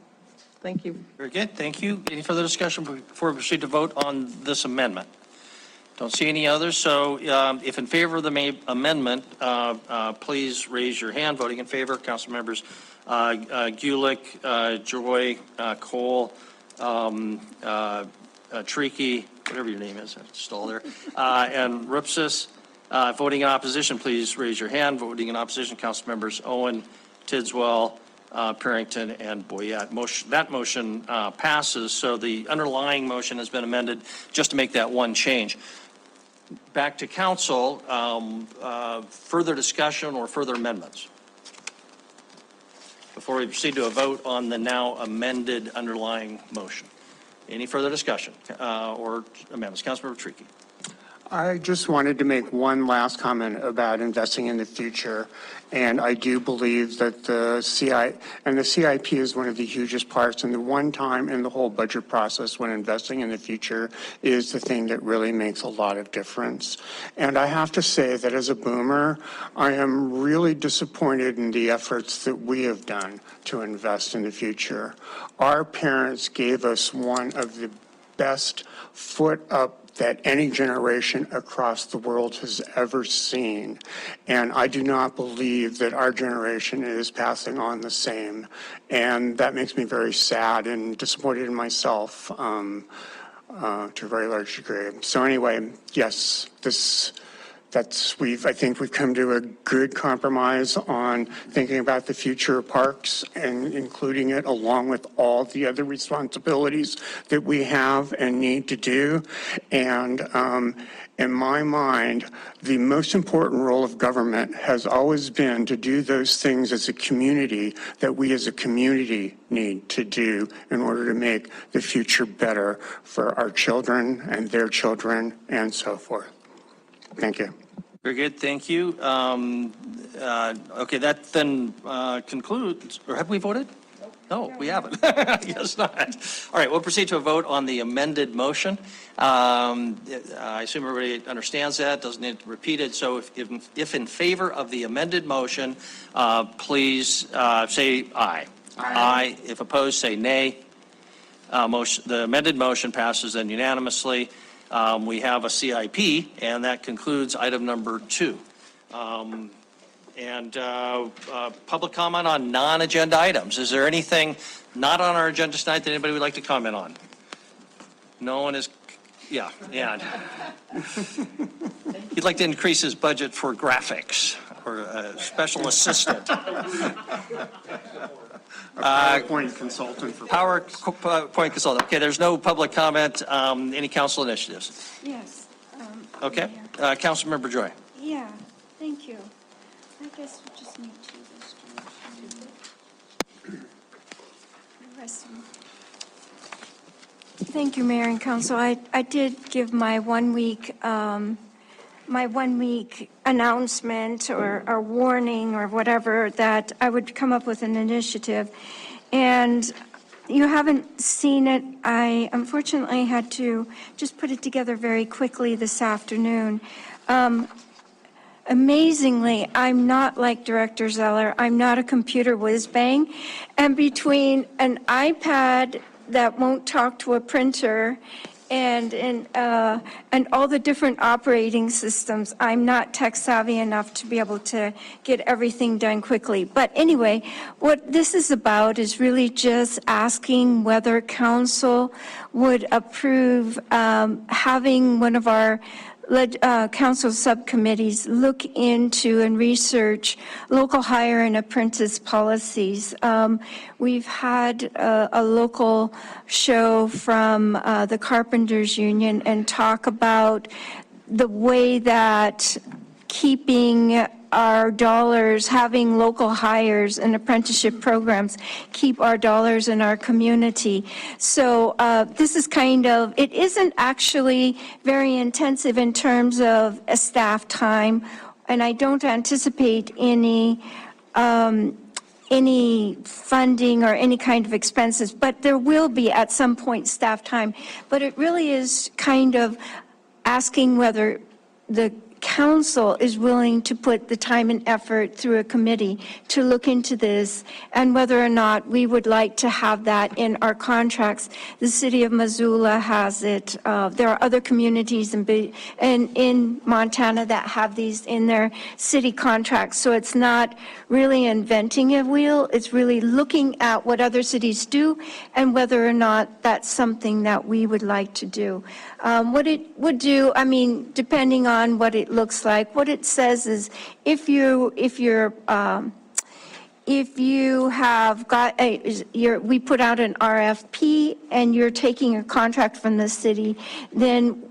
Thank you. Very good, thank you. Any further discussion before we proceed to vote on this amendment? Don't see any others, so if in favor of the amendment, please raise your hand. Voting in favor, council members Gulick, Joy, Cole, Treaky, whatever your name is, I stole there, and Ripsis. Voting in opposition, please raise your hand. Voting in opposition, council members Owen, Tidswell, Purington, and Boyette. That motion passes, so the underlying motion has been amended just to make that one change. Back to council, further discussion or further amendments? before we proceed to a vote on the now amended underlying motion? Any further discussion or amendments? Councilmember Tricky. I just wanted to make one last comment about investing in the future. And I do believe that the CIP is one of the hugest parts, and the one time in the whole budget process when investing in the future is the thing that really makes a lot of difference. And I have to say that as a boomer, I am really disappointed in the efforts that we have done to invest in the future. Our parents gave us one of the best foot up that any generation across the world has ever seen. And I do not believe that our generation is passing on the same. And that makes me very sad and disappointed in myself to a very large degree. So anyway, yes, I think we've come to a good compromise on thinking about the future of parks and including it along with all the other responsibilities that we have and need to do. And in my mind, the most important role of government has always been to do those things as a community that we as a community need to do in order to make the future better for our children and their children and so forth. Thank you. Very good, thank you. Okay, that then concludes, or have we voted? No, we haven't. Yes, not. All right, we'll proceed to a vote on the amended motion. I assume everybody understands that, doesn't need to repeat it. So if in favor of the amended motion, please say aye. Aye. If opposed, say nay. The amended motion passes then unanimously. We have a CIP, and that concludes item number 2. Public comment on non-agenda items. Is there anything not on our agenda tonight that anybody would like to comment on? No one is, yeah. He'd like to increase his budget for graphics or a special assistant. PowerPoint consultant for PowerPoint consultant. Okay, there's no public comment. Any council initiatives? Yes. Okay. Councilmember Joy. Yeah, thank you. I guess we just need to Thank you, Mayor and Council. I did give my 1 week announcement or warning or whatever that I would come up with an initiative. And you haven't seen it. I unfortunately had to just put it together very quickly this afternoon. Amazingly, I'm not like Director Zeller. I'm not a computer whiz bang. And between an iPad that won't talk to a printer and all the different operating systems, I'm not tech savvy enough to be able to get everything done quickly. But anyway, what this is about is really just asking whether council would approve having one of our council subcommittees look into and research local hire and apprentice policies. We've had a local show from the Carpenters Union and talk about the way that keeping our dollars, having local hires and apprenticeship programs, keep our dollars in our community. So this is it isn't actually very intensive in terms of a staff time, and I don't anticipate any funding or any kind of expenses, but there will be at some point staff time. But it really is asking whether the council is willing to put the time and effort through a committee to look into this and whether or not we would like to have that in our contracts. The city of Missoula has it. There are other communities in Montana that have these in their city contracts. So it's not really inventing a wheel. It's really looking at what other cities do and whether or not that's something that we would like to do. What it would do, depending on what it looks like, what it says is if you have got we put out an RFP and you're taking a contract from the city, then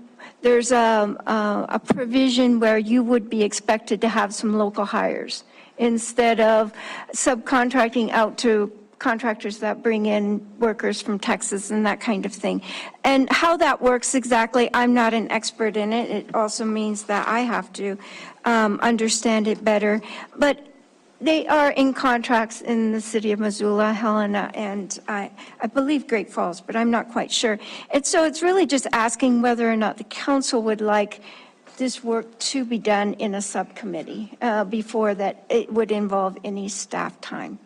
there's a provision where you would be expected to have some local hires. instead of subcontracting out to contractors that bring in workers from Texas and that kind of thing. And how that works exactly, I'm not an expert in it. It also means that I have to understand it better. But they are in contracts in the city of Missoula, Helena, and I believe Great Falls, but I'm not quite sure. And so it's really just asking whether or not the council would like this work to be done in a subcommittee before that it would involve any staff time.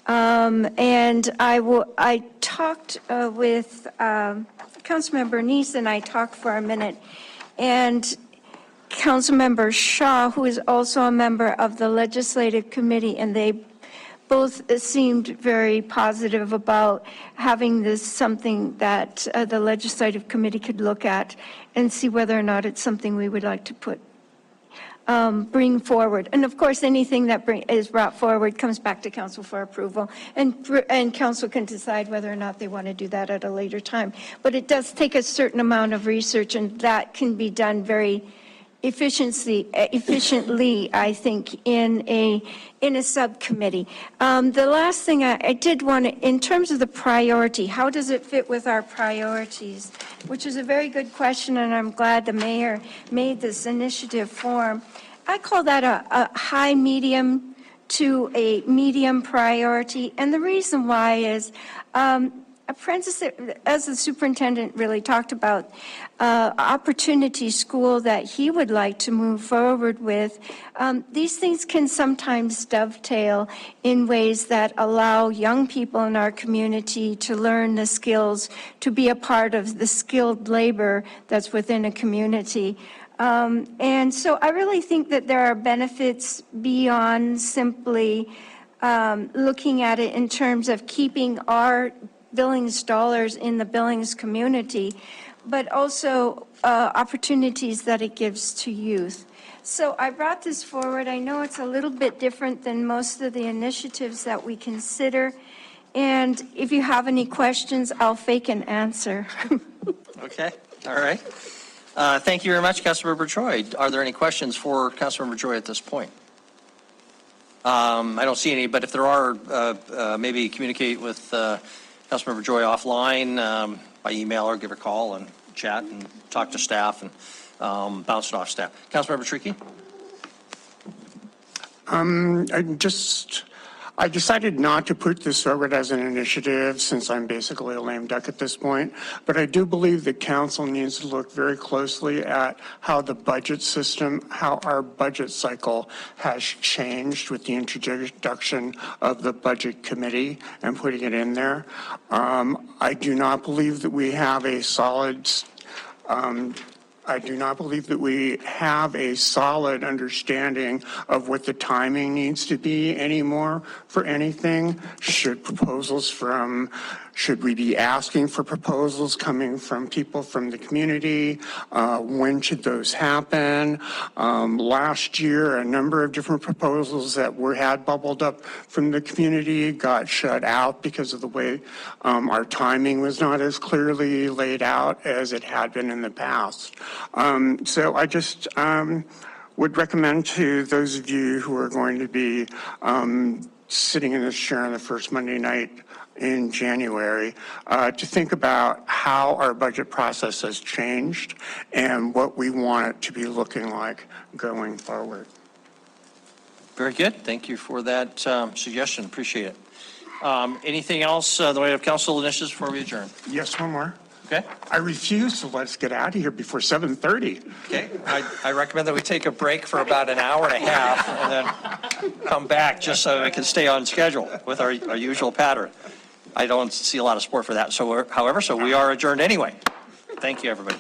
And I talked with Councilmember Neese, and I talked for a minute, and Councilmember Shaw, who is also a member of the Legislative Committee, and they both seemed very positive about having this something that the Legislative Committee could look at and see whether or not it's something we would like to bring forward. And of course, anything that is brought forward comes back to council for approval, and council can decide whether or not they want to do that at a later time. But it does take a certain amount of research, and that can be done very efficiently, I think, in a subcommittee. The last thing I did want to, in terms of the priority, how does it fit with our priorities? Which is a very good question, and I'm glad the mayor made this initiative form. I call that a high medium to a medium priority, and the reason why is as the superintendent really talked about, opportunity school that he would like to move forward with, these things can sometimes dovetail in ways that allow young people in our community to learn the skills, to be a part of the skilled labor that's within a community. And so I really think that there are benefits beyond simply looking at it in terms of keeping our Billings dollars in the Billings community, but also opportunities that it gives to youth. So I brought this forward. I know it's a little bit different than most of the initiatives that we consider. And if you have any questions, I'll fake an answer. Okay, all right. Thank you very much, Councilmember Troy. Are there any questions for Councilmember Troy at this point? I don't see any, but if there are, maybe communicate with Councilmember Joy offline by email or give her a call and chat and talk to staff and bounce it off staff. Councilmember Trickey? I decided not to put this forward as an initiative since I'm basically a lame duck at this point, but I do believe that council needs to look very closely at how the budget system, how our budget cycle has changed with the introduction of the budget committee and putting it in there. I do not believe that we have a solid understanding of what the timing needs to be anymore for anything. Should we be asking for proposals coming from people from the community? When should those happen? Last year, a number of different proposals that had bubbled up from the community got shut out because of the way our timing was not as clearly laid out as it had been in the past. So I just would recommend to those of you who are going to be sitting in this chair on the first Monday night in January to think about how our budget process has changed and what we want it to be looking like going forward. Very good. Thank you for that suggestion. Appreciate it. Anything else in the way of council initiatives before we adjourn? Yes, one more. Okay. I refuse to let us get out of here before 7:30. Okay. I recommend that we take a break for about an hour and a half and then come back just so we can stay on schedule with our usual pattern. I don't see a lot of support for that. So, however, we are adjourned anyway. Thank you, everybody.